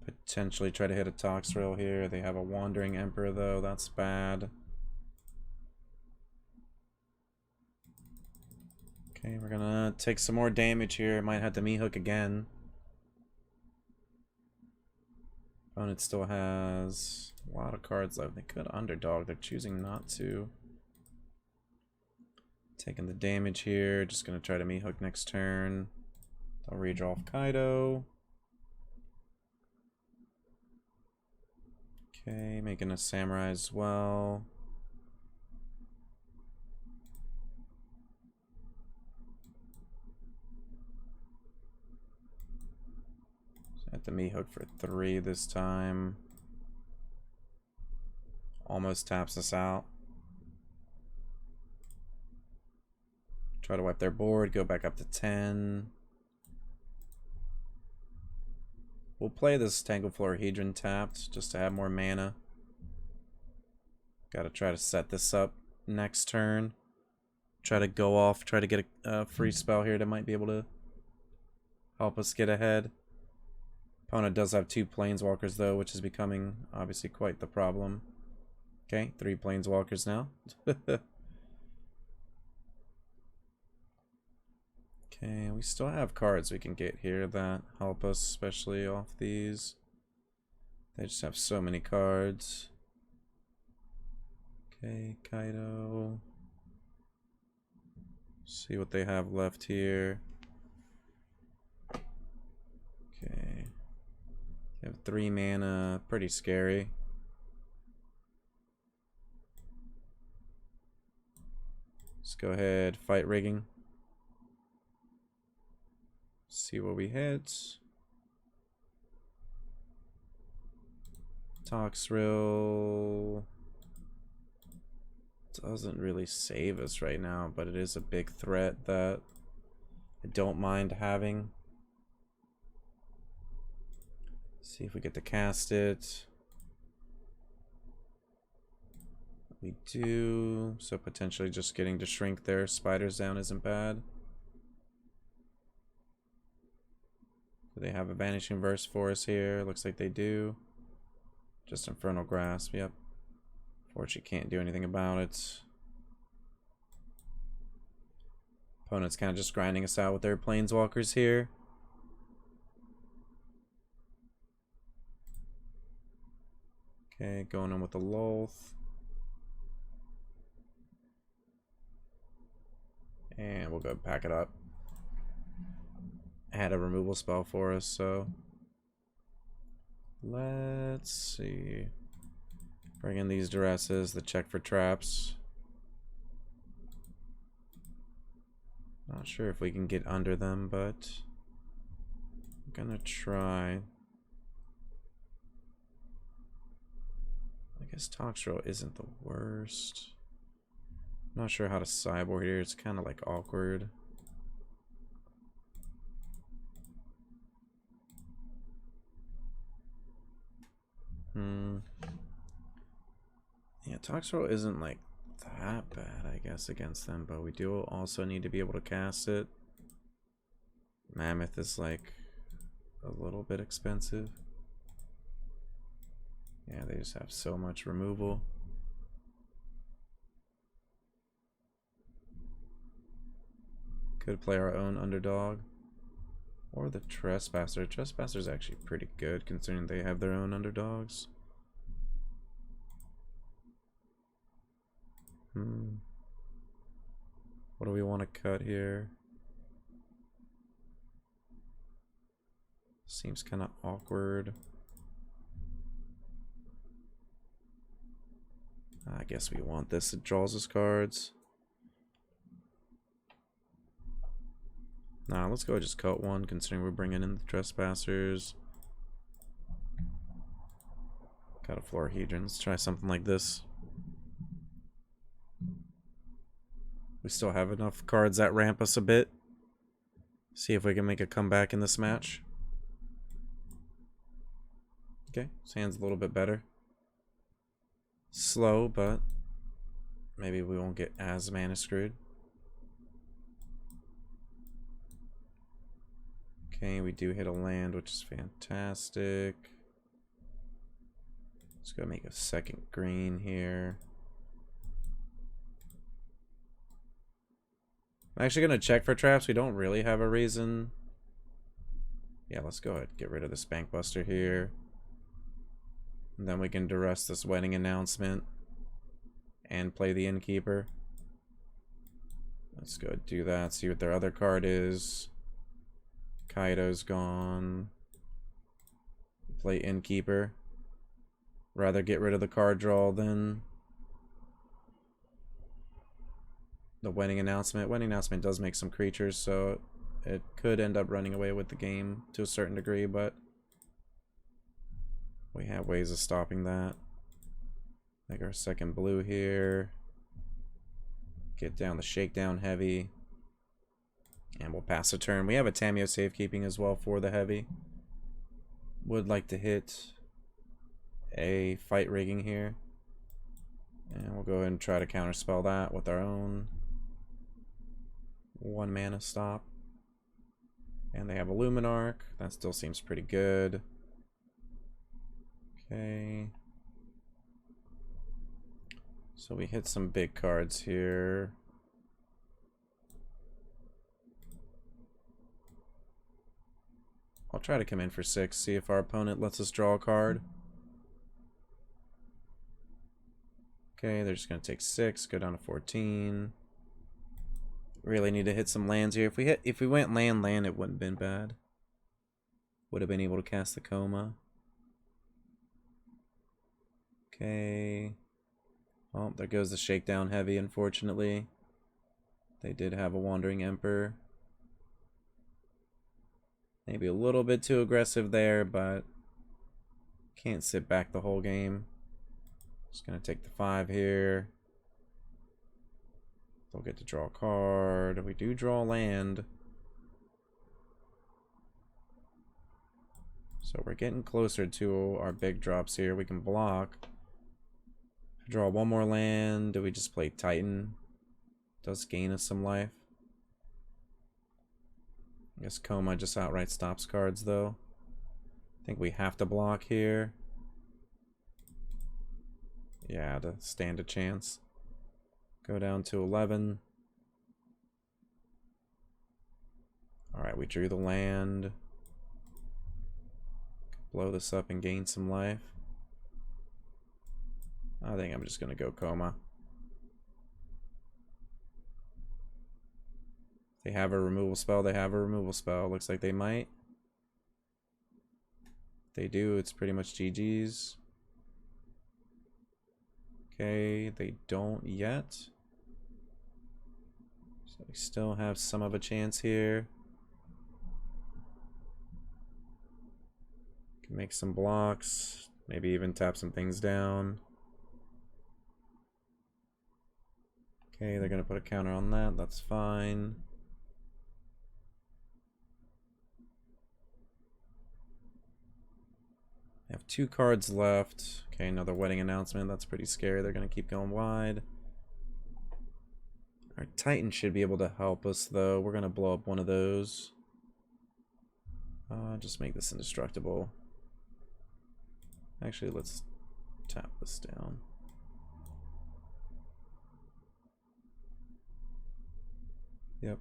S1: Potentially try to hit a Toxrail here. They have a Wandering Emperor, though. That's bad. Okay, we're gonna take some more damage here. Might have to meat hook again. Opponent still has a lot of cards left. They could underdog. They're choosing not to. Taking the damage here. Just gonna try to meat hook next turn. I'll redraw off Kaido. Okay, making a Samurai as well. At the meat hook for 3 this time. Almost taps us out. Try to wipe their board, go back up to 10. We'll play this Tangleflorahedron tapped just to have more mana. Gotta try to set this up next turn. try to go off, try to get a free spell here that might be able to help us get ahead. Opponent does have 2 planeswalkers though, which is becoming obviously quite the problem. Okay, 3 planeswalkers now. Okay, we still have cards we can get here that help us, especially off these. They just have so many cards. Okay, Kaido. See what they have left here. Okay. They have 3 mana, pretty scary. Let's go ahead, Fight Rigging. See what we hit. Toxrill doesn't really save us right now, but it is a big threat that I don't mind having. See if we get to cast it. We do, so potentially just getting to shrink their spiders down isn't bad. Do they have a Vanishing Verse for us here? Looks like they do. Just Infernal Grasp, yep. Fortunately can't do anything about it. Opponent's kind of just grinding us out with their planeswalkers here. Okay, going in with the Lolth. And we'll go pack it up. Had a removal spell for us, so let's see. Bring in these duresses, the check for traps. Not sure if we can get under them, but I'm gonna try. I guess Toxrill isn't the worst. Not sure how to sideboard here, it's kind of like awkward. Yeah, Toxrill isn't like that bad, I guess, against them, but we do also need to be able to cast it. Mammoth is like a little bit expensive. Yeah, they just have so much removal. Could play our own underdog. Or the Trespasser. Trespasser's actually pretty good considering they have their own underdogs. What do we want to cut here? Seems kind of awkward. I guess we want this. It draws us cards. Nah, let's go just cut one considering we're bringing in the Trespassers. Got a Florahedron. Let's try something like this. We still have enough cards that ramp us a bit. See if we can make a comeback in this match. Okay, his hand's a little bit better. Slow, but maybe we won't get as mana screwed. Okay, we do hit a land, which is fantastic. Let's go make a second green here. I'm actually going to check for traps. We don't really have a reason. Yeah, let's go ahead and get rid of this Bank Buster here. And then we can duress this Wedding Announcement and play the Innkeeper. Let's go do that, see what their other card is. Kaido's gone. Play Innkeeper. Rather get rid of the card draw than the Wedding Announcement. Wedding Announcement does make some creatures, so it could end up running away with the game to a certain degree, but we have ways of stopping that. Make our second blue here. Get down the Shakedown heavy. And we'll pass a turn. We have a Tameo Safekeeping as well for the heavy. Would like to hit a Fight Rigging here. And we'll go ahead and try to counterspell that with our own. 1 mana stop. And they have a Luminarch. That still seems pretty good. Okay. So we hit some big cards here. I'll try to come in for 6, see if our opponent lets us draw a card. Okay, they're just going to take 6, go down to 14. Really need to hit some lands here. If we went land, it wouldn't have been bad. Would have been able to cast the Coma. Okay. Oh, there goes the Shakedown Heavy, unfortunately. They did have a Wandering Emperor. Maybe a little bit too aggressive there, but can't sit back the whole game. Just gonna take the 5 here. They'll get to draw a card. We do draw land. So we're getting closer to our big drops here. We can block. Draw 1 more land. Do we just play Titan? Does gain us some life. I guess Coma just outright stops cards though. I think we have to block here. Yeah, to stand a chance. Go down to 11. Alright, we drew the land. Blow this up and gain some life. I think I'm just going to go Coma. They have a removal spell. They have a removal spell. Looks like they might. If they do, it's pretty much GG's. Okay, they don't yet. So we still have some of a chance here. Can make some blocks. Maybe even tap some things down. Okay, they're going to put a counter on that. That's fine. I have 2 cards left. Okay, another wedding announcement. That's pretty scary. They're going to keep going wide. Our Titan should be able to help us, though. We're going to blow up one of those. Just make this indestructible. Actually, let's tap this down. Yep.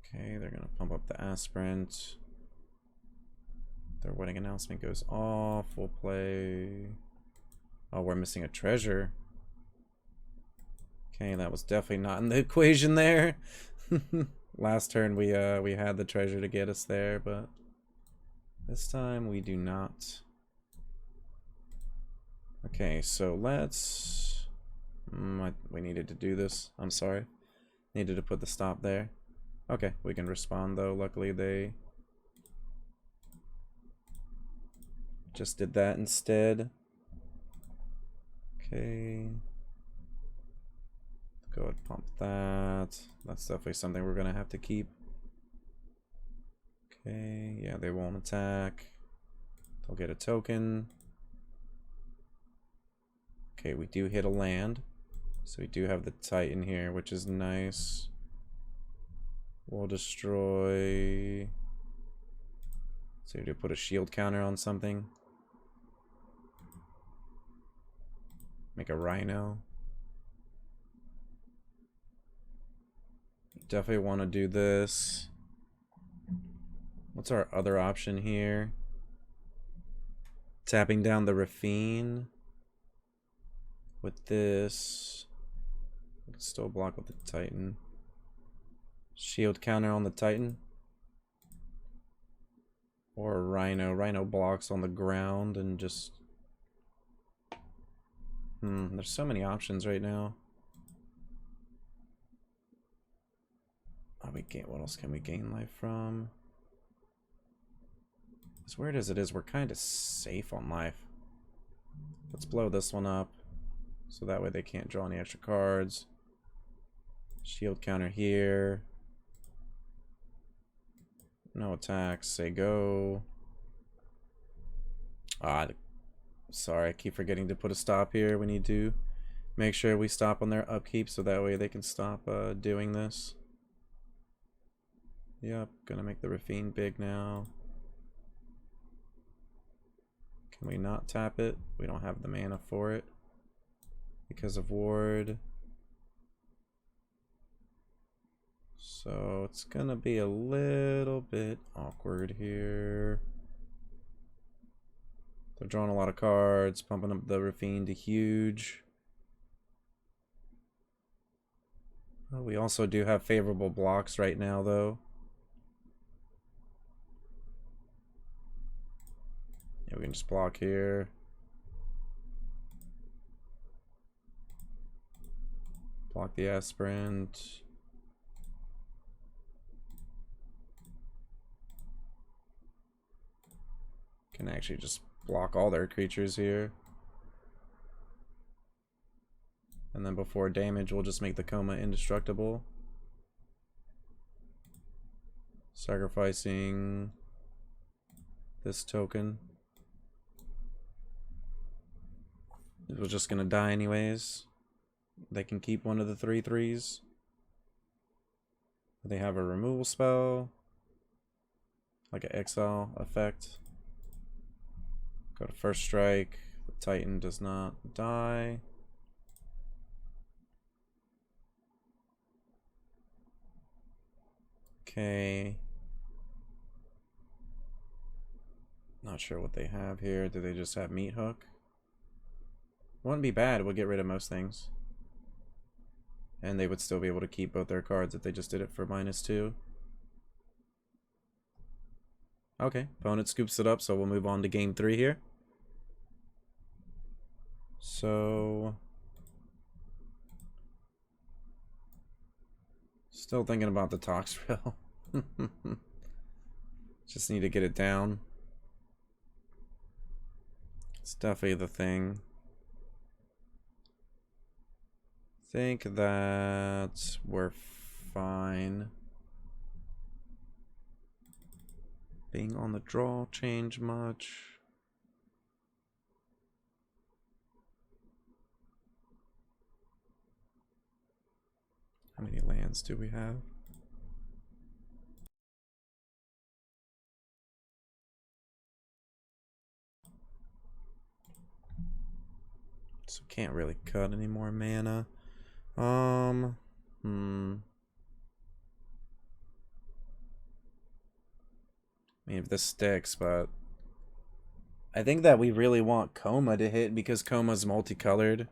S1: Okay, they're going to pump up the Aspirant. Their wedding announcement goes off. We'll play... Oh, we're missing a treasure. Okay, that was definitely not in the equation there. Last turn we had the treasure to get us there, but this time we do not. Okay, so let's... we needed to do this. I'm sorry. Needed to put the stop there. Okay, we can respond though. Luckily they just did that instead. Okay. Go ahead and pump that. That's definitely something we're gonna have to keep. Okay, yeah, they won't attack. They'll get a token. Okay, we do hit a land. So we do have the Titan here, which is nice. We'll destroy... So we do put a shield counter on something. Make a Rhino. Definitely want to do this. What's our other option here? Tapping down the Raffine. With this. We can still block with the Titan. Shield counter on the Titan. Or a Rhino. Rhino blocks on the ground and just... there's so many options right now. Oh, what else can we gain life from? As weird as it is, we're kind of safe on life. Let's blow this one up. So that way they can't draw any extra cards. Shield counter here. No attacks. Say go. Sorry, I keep forgetting to put a stop here. We need to make sure we stop on their upkeep so that way they can stop doing this. Yep, gonna make the Raffine big now. Can we not tap it? We don't have the mana for it because of ward. So it's gonna be a little bit awkward here. They're drawing a lot of cards, pumping up the Raffine to huge. We also do have favorable blocks right now, though. Yeah, we can just block here. Block the Aspirant. Can actually just block all their creatures here. And then before damage, we'll just make the Coma indestructible. Sacrificing this token. It was just gonna die anyways. They can keep one of the 3/3s. They have a removal spell, like an exile effect. Go to first strike. The Titan does not die. Okay. Not sure what they have here. Do they just have Meat Hook? Wouldn't be bad. It would get rid of most things. And they would still be able to keep both their cards if they just did it for -2. Okay, opponent scoops it up, so we'll move on to game 3 here. So... still thinking about the Toxrill. Just need to get it down. It's definitely the thing. Think that we're fine. Being on the draw change much? How many lands do we have? So can't really cut any more mana. I mean, if this sticks, but I think that we really want Coma to hit because Coma's multicolored.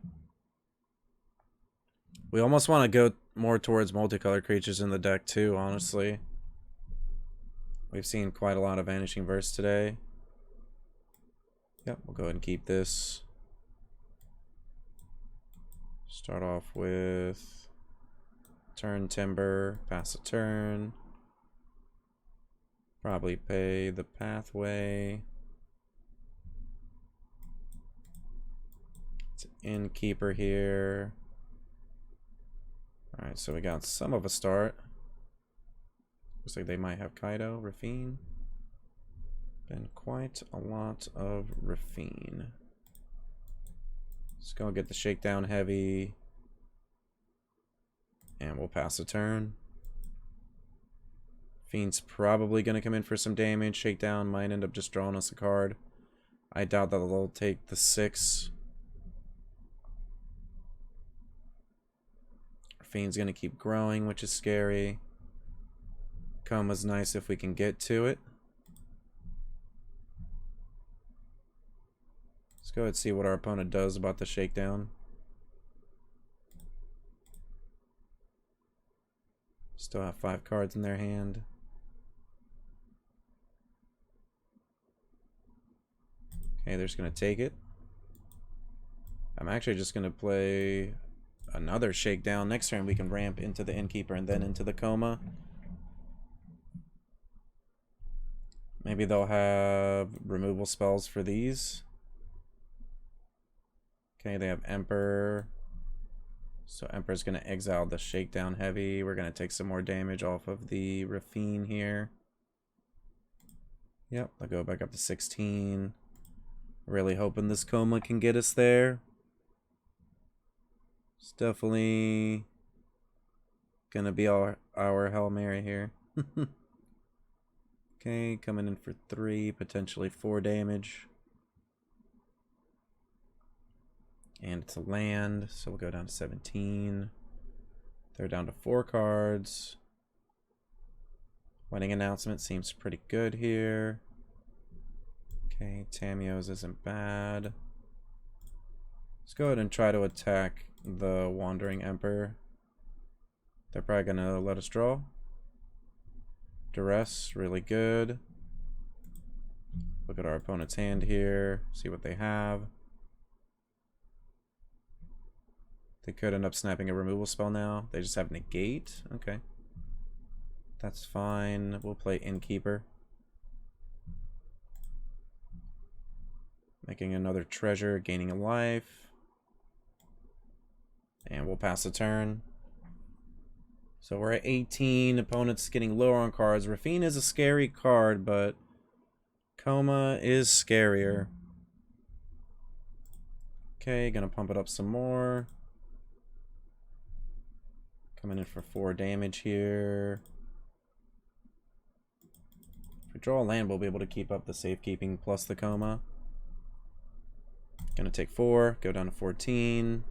S1: We almost want to go more towards multicolored creatures in the deck too, honestly. We've seen quite a lot of Vanishing Verse today. Yep, we'll go ahead and keep this. Start off with turn Timber, pass a turn. Probably pay the Pathway. It's an Innkeeper here. Alright, so we got some of a start. Looks like they might have Kaido, Raffine. Been quite a lot of Raffine. Let's go get the Shakedown heavy. And we'll pass a turn. Fiend's probably going to come in for some damage. Shakedown might end up just drawing us a card. I doubt that they'll take the 6. Fiend's going to keep growing, which is scary. Coma's nice if we can get to it. Let's go ahead and see what our opponent does about the Shakedown. Still have 5 cards in their hand. Okay, they're just going to take it. I'm actually just going to play another Shakedown. Next turn we can ramp into the Innkeeper and then into the Coma. Maybe they'll have removal spells for these. Okay, they have Emperor. So Emperor's going to exile the Shakedown heavy. We're going to take some more damage off of the Raffine here. Yep, I'll go back up to 16. Really hoping this Coma can get us there. It's definitely gonna be our Hail Mary here. Okay, coming in for 3, potentially 4 damage. And it's a land, so we'll go down to 17. They're down to 4 cards. Wedding announcement seems pretty good here. Okay, Tamiyo's isn't bad. Let's go ahead and try to attack the Wandering Emperor. They're probably gonna let us draw. Duress, really good. Look at our opponent's hand here, see what they have. They could end up snapping a removal spell now. They just have negate. Okay. That's fine. We'll play Innkeeper. Making another treasure, gaining a life. And we'll pass the turn. So we're at 18. Opponent's getting lower on cards. Raffine is a scary card, but Coma is scarier. Okay, gonna pump it up some more. Coming in for 4 damage here. If we draw a land, we'll be able to keep up the safekeeping plus the Coma. Gonna take 4, go down to 14.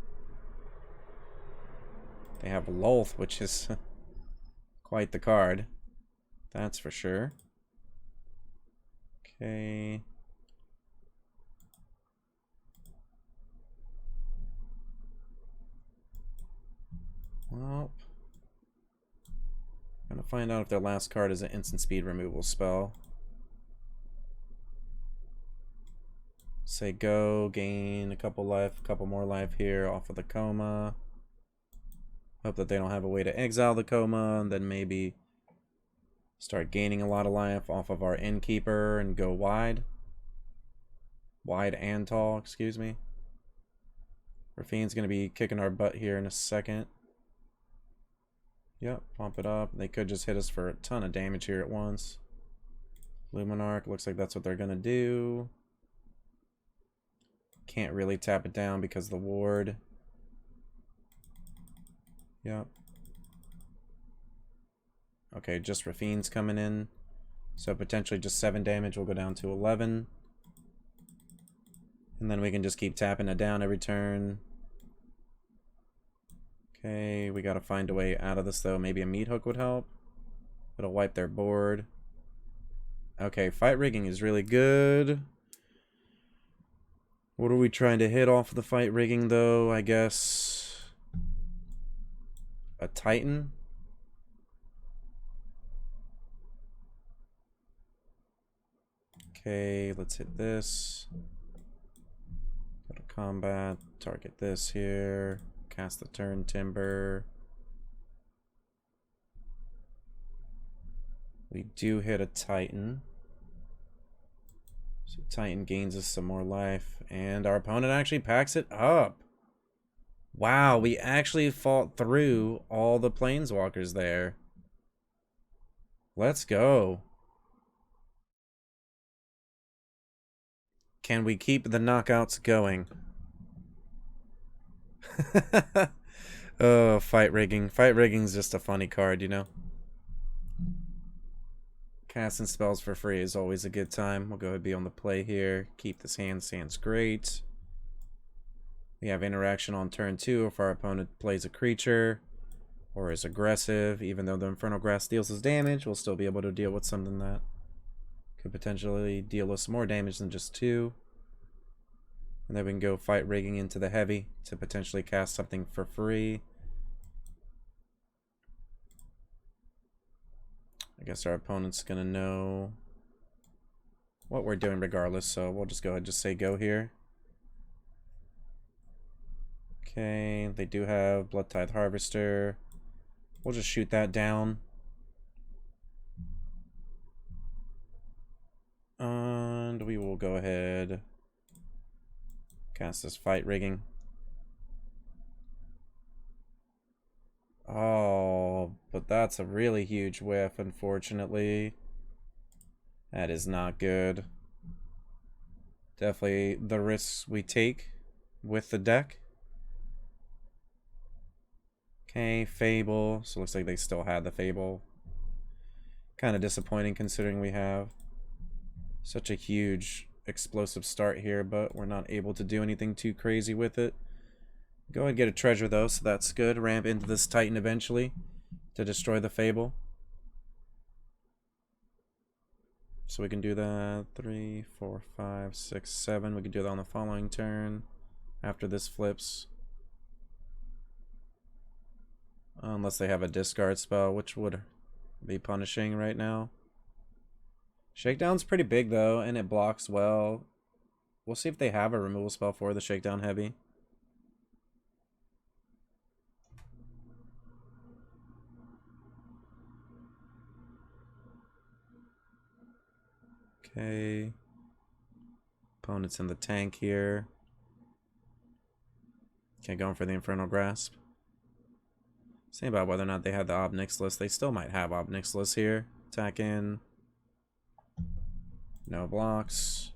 S1: They have Lolth, which is quite the card. That's for sure. Okay. Well, gonna find out if their last card is an instant speed removal spell. Say go, gain a couple more life here off of the Coma. Hope that they don't have a way to exile the Coma, and then maybe start gaining a lot of life off of our Innkeeper and go wide. Wide and tall, excuse me. Raffine's going to be kicking our butt here in a second. Yep, pump it up. They could just hit us for a ton of damage here at once. Luminarch, looks like that's what they're going to do. Can't really tap it down because of the ward. Yep. Okay, just Raffine's coming in. So potentially just 7 damage will go down to 11. And then we can just keep tapping it down every turn. Okay, we gotta find a way out of this though. Maybe a meat hook would help. It'll wipe their board. Okay, Fight Rigging is really good. What are we trying to hit off of the Fight Rigging though? I guess a Titan. Okay, let's hit this. Go to combat, target this here, cast the turn timber. We do hit a Titan. So Titan gains us some more life, and our opponent actually packs it up. Wow, we actually fought through all the planeswalkers there. Let's go. Can we keep the knockouts going? Oh, Fight Rigging. Fight Rigging's just a funny card, you know? Casting spells for free is always a good time. We'll go ahead and be on the play here. Keep this hand. Stands great. We have interaction on turn 2 if our opponent plays a creature or is aggressive. Even though the Infernal Grasp deals us damage, we'll still be able to deal with something that could potentially deal us more damage than just 2. And then we can go Fight Rigging into the heavy to potentially cast something for free. I guess our opponent's gonna know what we're doing regardless, so we'll just go ahead and just say go here. Okay, they do have Blood Tithe Harvester. We'll just shoot that down. And we will go ahead cast this Fight Rigging. Oh, but that's a really huge whiff, unfortunately. That is not good. Definitely the risks we take with the deck. Okay, Fable. So looks like they still had the Fable. Kind of disappointing considering we have such a huge explosive start here, but we're not able to do anything too crazy with it. Go ahead and get a treasure though, so that's good. Ramp into this Titan eventually to destroy the Fable. So we can do that 3, 4, 5, 6, 7. We can do that on the following turn after this flips. Unless they have a discard spell, which would be punishing right now. Shakedown's pretty big though, and it blocks well. We'll see if they have a removal spell for the Shakedown Heavy. Okay. Opponent's in the tank here. Okay, going for the Infernal Grasp. Say about whether or not they had the Ob Nixilis. They still might have Ob Nixilis here. Attack in. No blocks.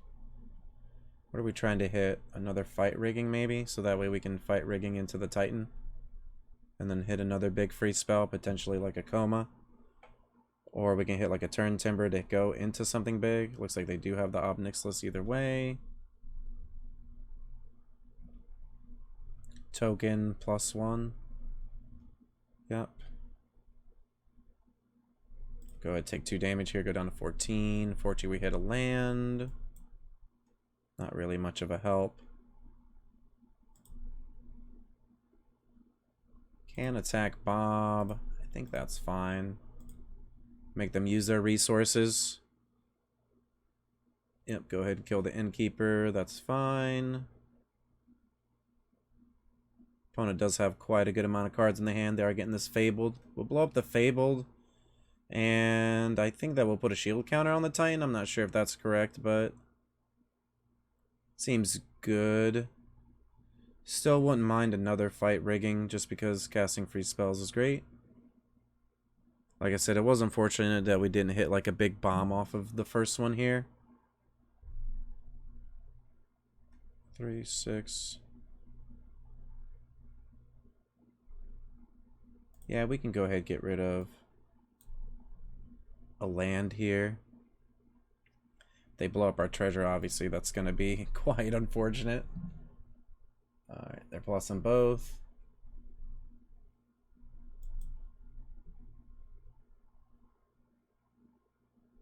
S1: What are we trying to hit? Another Fight Rigging maybe? So that way we can Fight Rigging into the Titan. And then hit another big free spell, potentially like a Coma. Or we can hit like a Turn Timber to go into something big. Looks like they do have the Ob Nixilis either way. Token +1. Yep. Go ahead, take 2 damage here, go down to 14. Fortunately, we hit a land. Not really much of a help. Can attack Bob. I think that's fine. Make them use their resources. Yep, go ahead and kill the Innkeeper. That's fine. Opponent does have quite a good amount of cards in the hand. They are getting this Fabled. We'll blow up the Fabled. And I think that will put a shield counter on the Titan. I'm not sure if that's correct, but seems good. Still wouldn't mind another Fight Rigging just because casting free spells is great. Like I said, it was unfortunate that we didn't hit like a big bomb off of the first one here. 3, 6. Yeah, we can go ahead and get rid of a land here. They blow up our treasure, obviously that's going to be quite unfortunate. Alright, they're plussing both.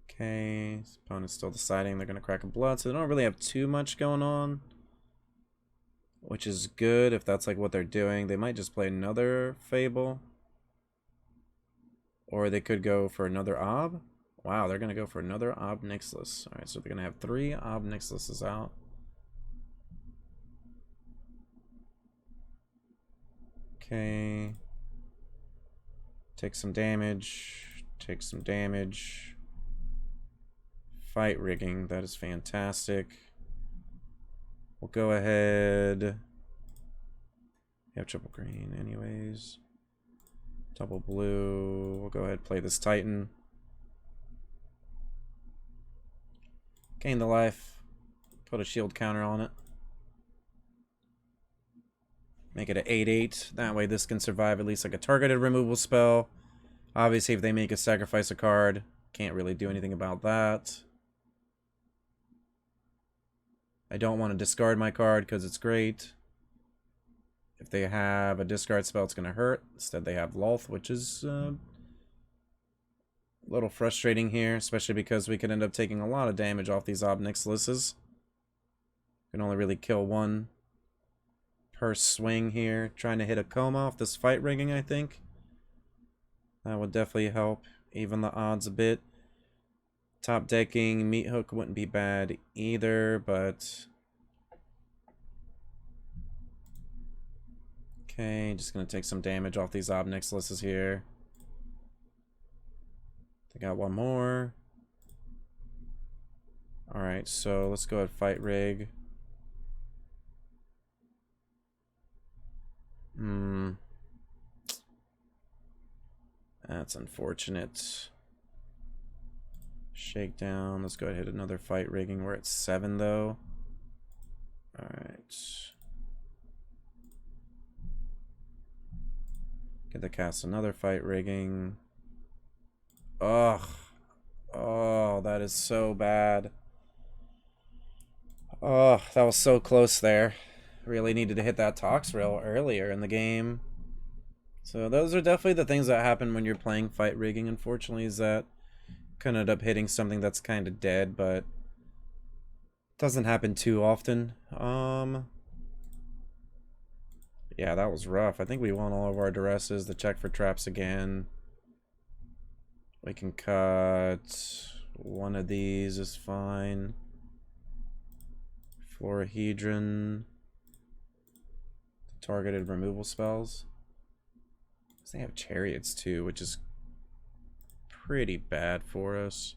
S1: Okay, opponent's still deciding they're going to crack a blood, so they don't really have too much going on. Which is good if that's like what they're doing. They might just play another Fable. Or they could go for another Ob. Wow, they're going to go for another Ob Nixilis. Alright, so they're going to have 3 Ob Nixilises out. Okay. Take some damage. Take some damage. Fight Rigging. That is fantastic. We'll go ahead. You have triple green anyways. Double blue. We'll go ahead and play this Titan. Gain the life. Put a shield counter on it. Make it an 8/8. That way this can survive at least like a targeted removal spell. Obviously if they make a sacrifice a card, can't really do anything about that. I don't want to discard my card because it's great. If they have a discard spell, it's going to hurt. Instead, they have Lolth, which is a little frustrating here, especially because we could end up taking a lot of damage off these Ob Nixilises. Can only really kill one per swing here. Trying to hit a Coma off this Fight Rigging, I think. That would definitely help even the odds a bit. Top decking Meat Hook wouldn't be bad either, but okay, just gonna take some damage off these Ob Nixilises here. They got one more. Alright, so let's go ahead and Fight Rig. That's unfortunate. Shakedown. Let's go ahead and hit another Fight Rigging. We're at 7 though. Alright. Get to cast another Fight Rigging. Ugh. Oh, that is so bad. Oh, that was so close there. Really needed to hit that Toxrill earlier in the game. So those are definitely the things that happen when you're playing Fight Rigging, unfortunately, is that can end up hitting something that's kind of dead, but doesn't happen too often. Yeah, that was rough. I think we won all of our duresses. The check for traps again. We can cut one of these is fine. Florahedron. Targeted removal spells. They have chariots too, which is pretty bad for us.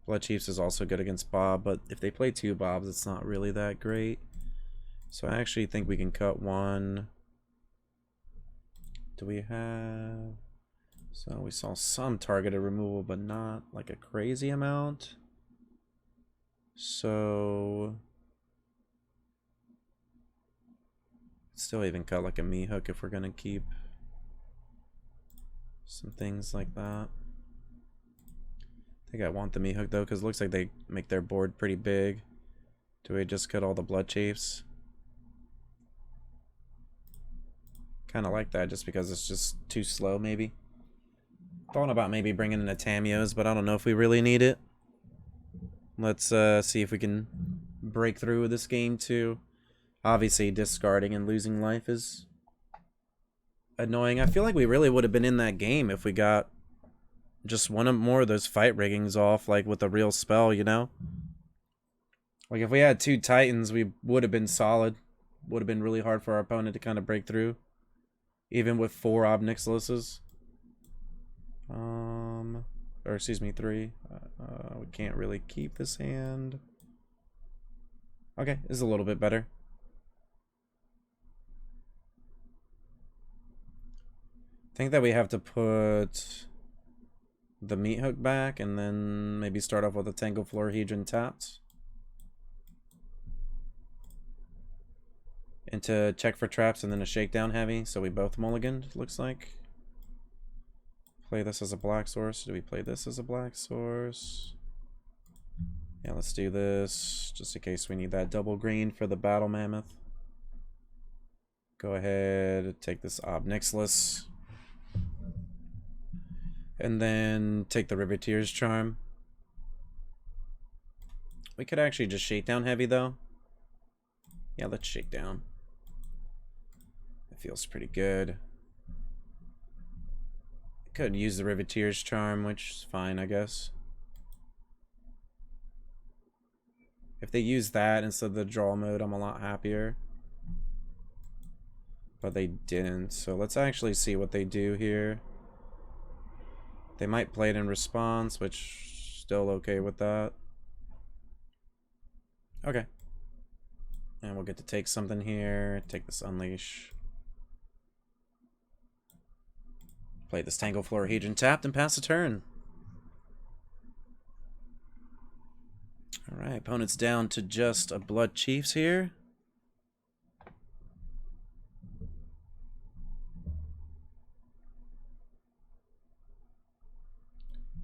S1: Blood Chiefs is also good against Bob, but if they play two Bobs, it's not really that great. So I actually think we can cut one. Do we have... So we saw some targeted removal, but not like a crazy amount. So... Still even cut like a me hook if we're going to keep some things like that. I think I want the me hook though, because it looks like they make their board pretty big. Do we just cut all the Blood Chiefs? Kind of like that just because it's just too slow maybe. Thought about maybe bringing in a Tamiyo's, but I don't know if we really need it. Let's see if we can break through with this game too. Obviously discarding and losing life is annoying. I feel like we really would have been in that game if we got just one or more of those Fight Riggings off, like with a real spell, you know? Like if we had two Titans, we would have been solid. Would have been really hard for our opponent to kind of break through. Even with 4 Obnixiluses. Or excuse me, 3. We can't really keep this hand. Okay, this is a little bit better. I think that we have to put the meat hook back and then maybe start off with a Tangle Florahedron tapped. Into check for traps and then a shakedown heavy, so we both mulliganed, looks like. Play this as a black source. Do we play this as a black source? Yeah, let's do this, just in case we need that double green for the Battle Mammoth. Go ahead, take this Obnixilis. And then take the Riveteers Charm. We could actually just shakedown heavy, though. Yeah, let's shake down. It feels pretty good. Could use the Riveteers Charm, which is fine, I guess. If they use that instead of the draw mode, I'm a lot happier. But they didn't, so let's actually see what they do here. They might play it in response, which still okay with that. Okay. And we'll get to take something here. Take this Unleash. Play this Tangle Florahedron tapped and pass a turn. Alright, opponent's down to just a Blood Chiefs here.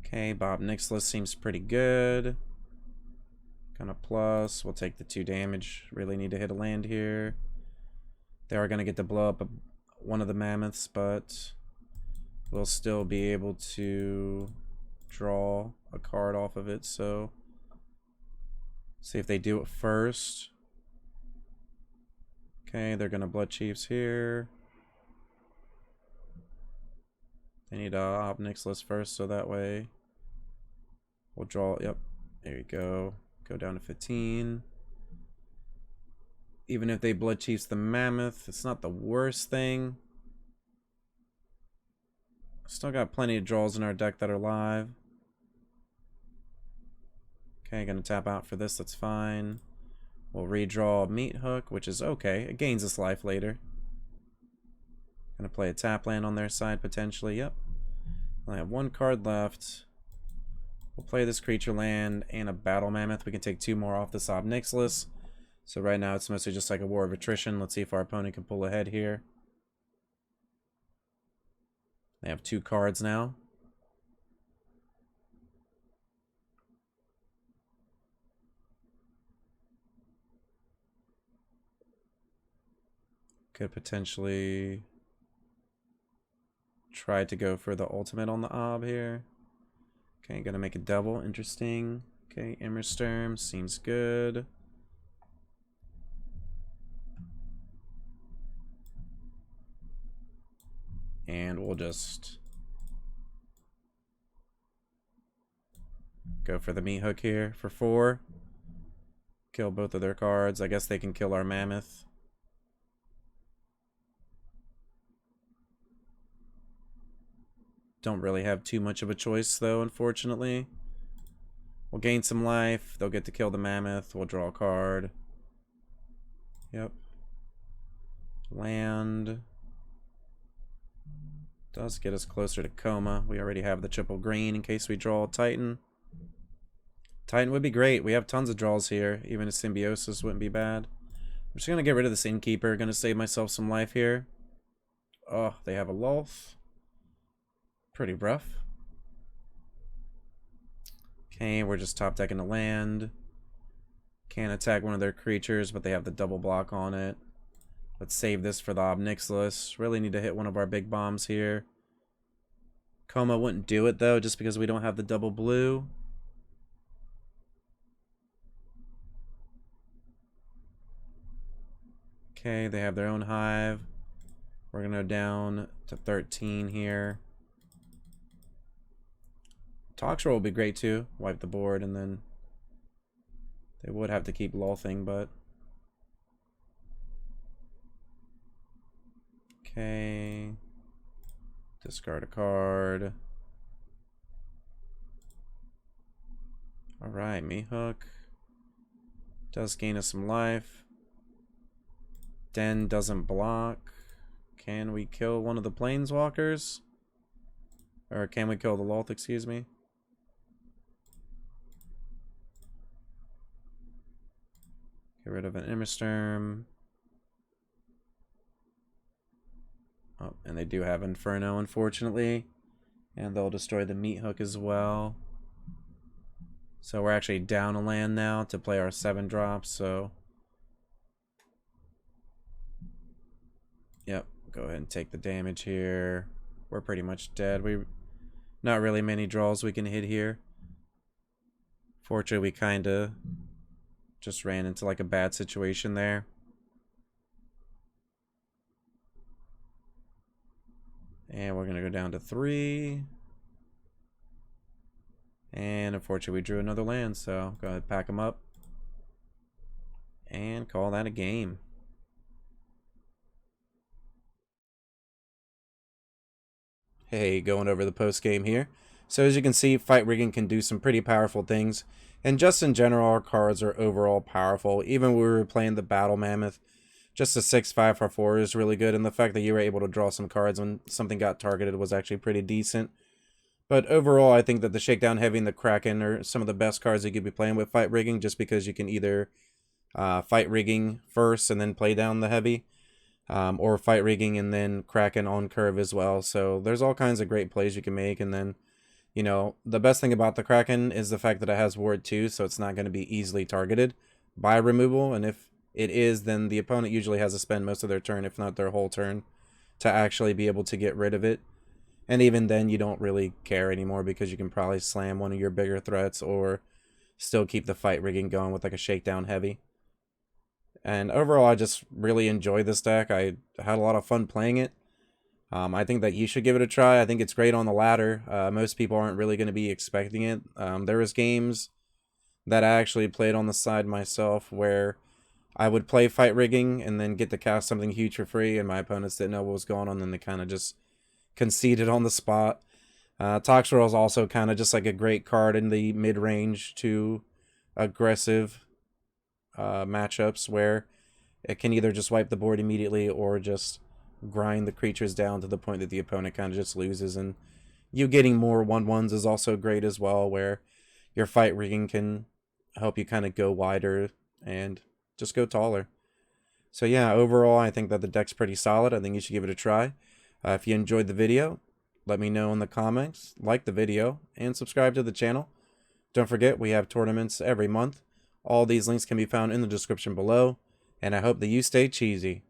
S1: Okay, Bob Nixless seems pretty good. Gonna plus. We'll take the 2 damage. Really need to hit a land here. They are gonna get to blow up one of the mammoths, but we'll still be able to draw a card off of it. So see if they do it first. Okay, they're gonna Blood Chiefs here. They need Obnixilis first, so that way we'll draw. Yep, there you go. Go down to 15. Even if they Blood Chiefs the Mammoth, it's not the worst thing. Still got plenty of draws in our deck that are live. Okay, gonna tap out for this, that's fine. We'll redraw Meat Hook, which is okay. It gains us life later. Gonna play a tap land on their side potentially, yep. I have 1 card left. We'll play this creature land and a Battle Mammoth. We can take 2 more off this Obnixilis. So right now it's mostly just like a war of attrition. Let's see if our opponent can pull ahead here. They have 2 cards now. Could potentially try to go for the ultimate on the Ob here. Okay, gonna make a double. Interesting. Okay, Immersturm seems good. And we'll just go for the meat hook here for 4. Kill both of their cards. I guess they can kill our mammoth. Don't really have too much of a choice though, unfortunately. We'll gain some life. They'll get to kill the mammoth. We'll draw a card. Yep. Land. Does get us closer to coma. We already have the triple green in case we draw a Titan. Titan would be great. We have tons of draws here. Even a Symbiosis wouldn't be bad. I'm just going to get rid of this Innkeeper. Going to save myself some life here. Oh, they have a Lolth. Pretty rough. Okay, we're just top decking the land. Can't attack one of their creatures, but they have the double block on it. Let's save this for the Obnixilis. Really need to hit one of our big bombs here. Coma wouldn't do it, though, just because we don't have the double blue. Okay, they have their own hive. We're going to go down to 13 here. Toxtrol will be great, too. Wipe the board, and then they would have to keep Lolthing, but... Okay. Discard a card. Alright, Meathook. Does gain us some life. Den doesn't block. Can we kill one of the Planeswalkers? Or can we kill the Lolth, excuse me? Get rid of an Immersturm. Oh, and they do have Inferno, unfortunately. And they'll destroy the Meat Hook as well. So we're actually down a land now to play our 7 drops, so... Yep, go ahead and take the damage here. We're pretty much dead. Not really many draws we can hit here. Fortunately, we kind of just ran into like a bad situation there. And we're going to go down to 3. And unfortunately, we drew another land, so go ahead, pack them up. And call that a game. Hey, going over the post game here. So as you can see, Fight Rigging can do some pretty powerful things. And just in general, our cards are overall powerful. Even when we were playing the Battle Mammoth, just a 6/5 for 4 is really good. And the fact that you were able to draw some cards when something got targeted was actually pretty decent. But overall, I think that the Shakedown Heavy and the Kraken are some of the best cards you could be playing with Fight Rigging, just because you can either Fight Rigging first and then play down the Heavy. Or Fight Rigging and then Kraken on curve as well. So there's all kinds of great plays you can make. And then, you know, the best thing about the Kraken is the fact that it has Ward 2, so it's not going to be easily targeted by removal. And if it is, then the opponent usually has to spend most of their turn, if not their whole turn, to actually be able to get rid of it. And even then, you don't really care anymore, because you can probably slam one of your bigger threats or still keep the Fight Rigging going with like a Shakedown Heavy. And overall, I just really enjoy this deck. I had a lot of fun playing it. I think that you should give it a try. I think it's great on the ladder. Most people aren't really going to be expecting it. There was games that I actually played on the side myself where I would play Fight Rigging and then get to cast something huge for free, and my opponents didn't know what was going on, and they kind of just conceded on the spot. Toxtrol is also kind of just like a great card in the mid-range to aggressive matchups, where it can either just wipe the board immediately or just grind the creatures down to the point that the opponent kind of just loses. And you getting more 1/1s is also great as well, where your Fight Rigging can help you kind of go wider and just go taller. So yeah, overall, I think that the deck's pretty solid. I think you should give it a try. If you enjoyed the video, let me know in the comments, like the video, and subscribe to the channel. Don't forget, we have tournaments every month. All these links can be found in the description below, and I hope that you stay cheesy.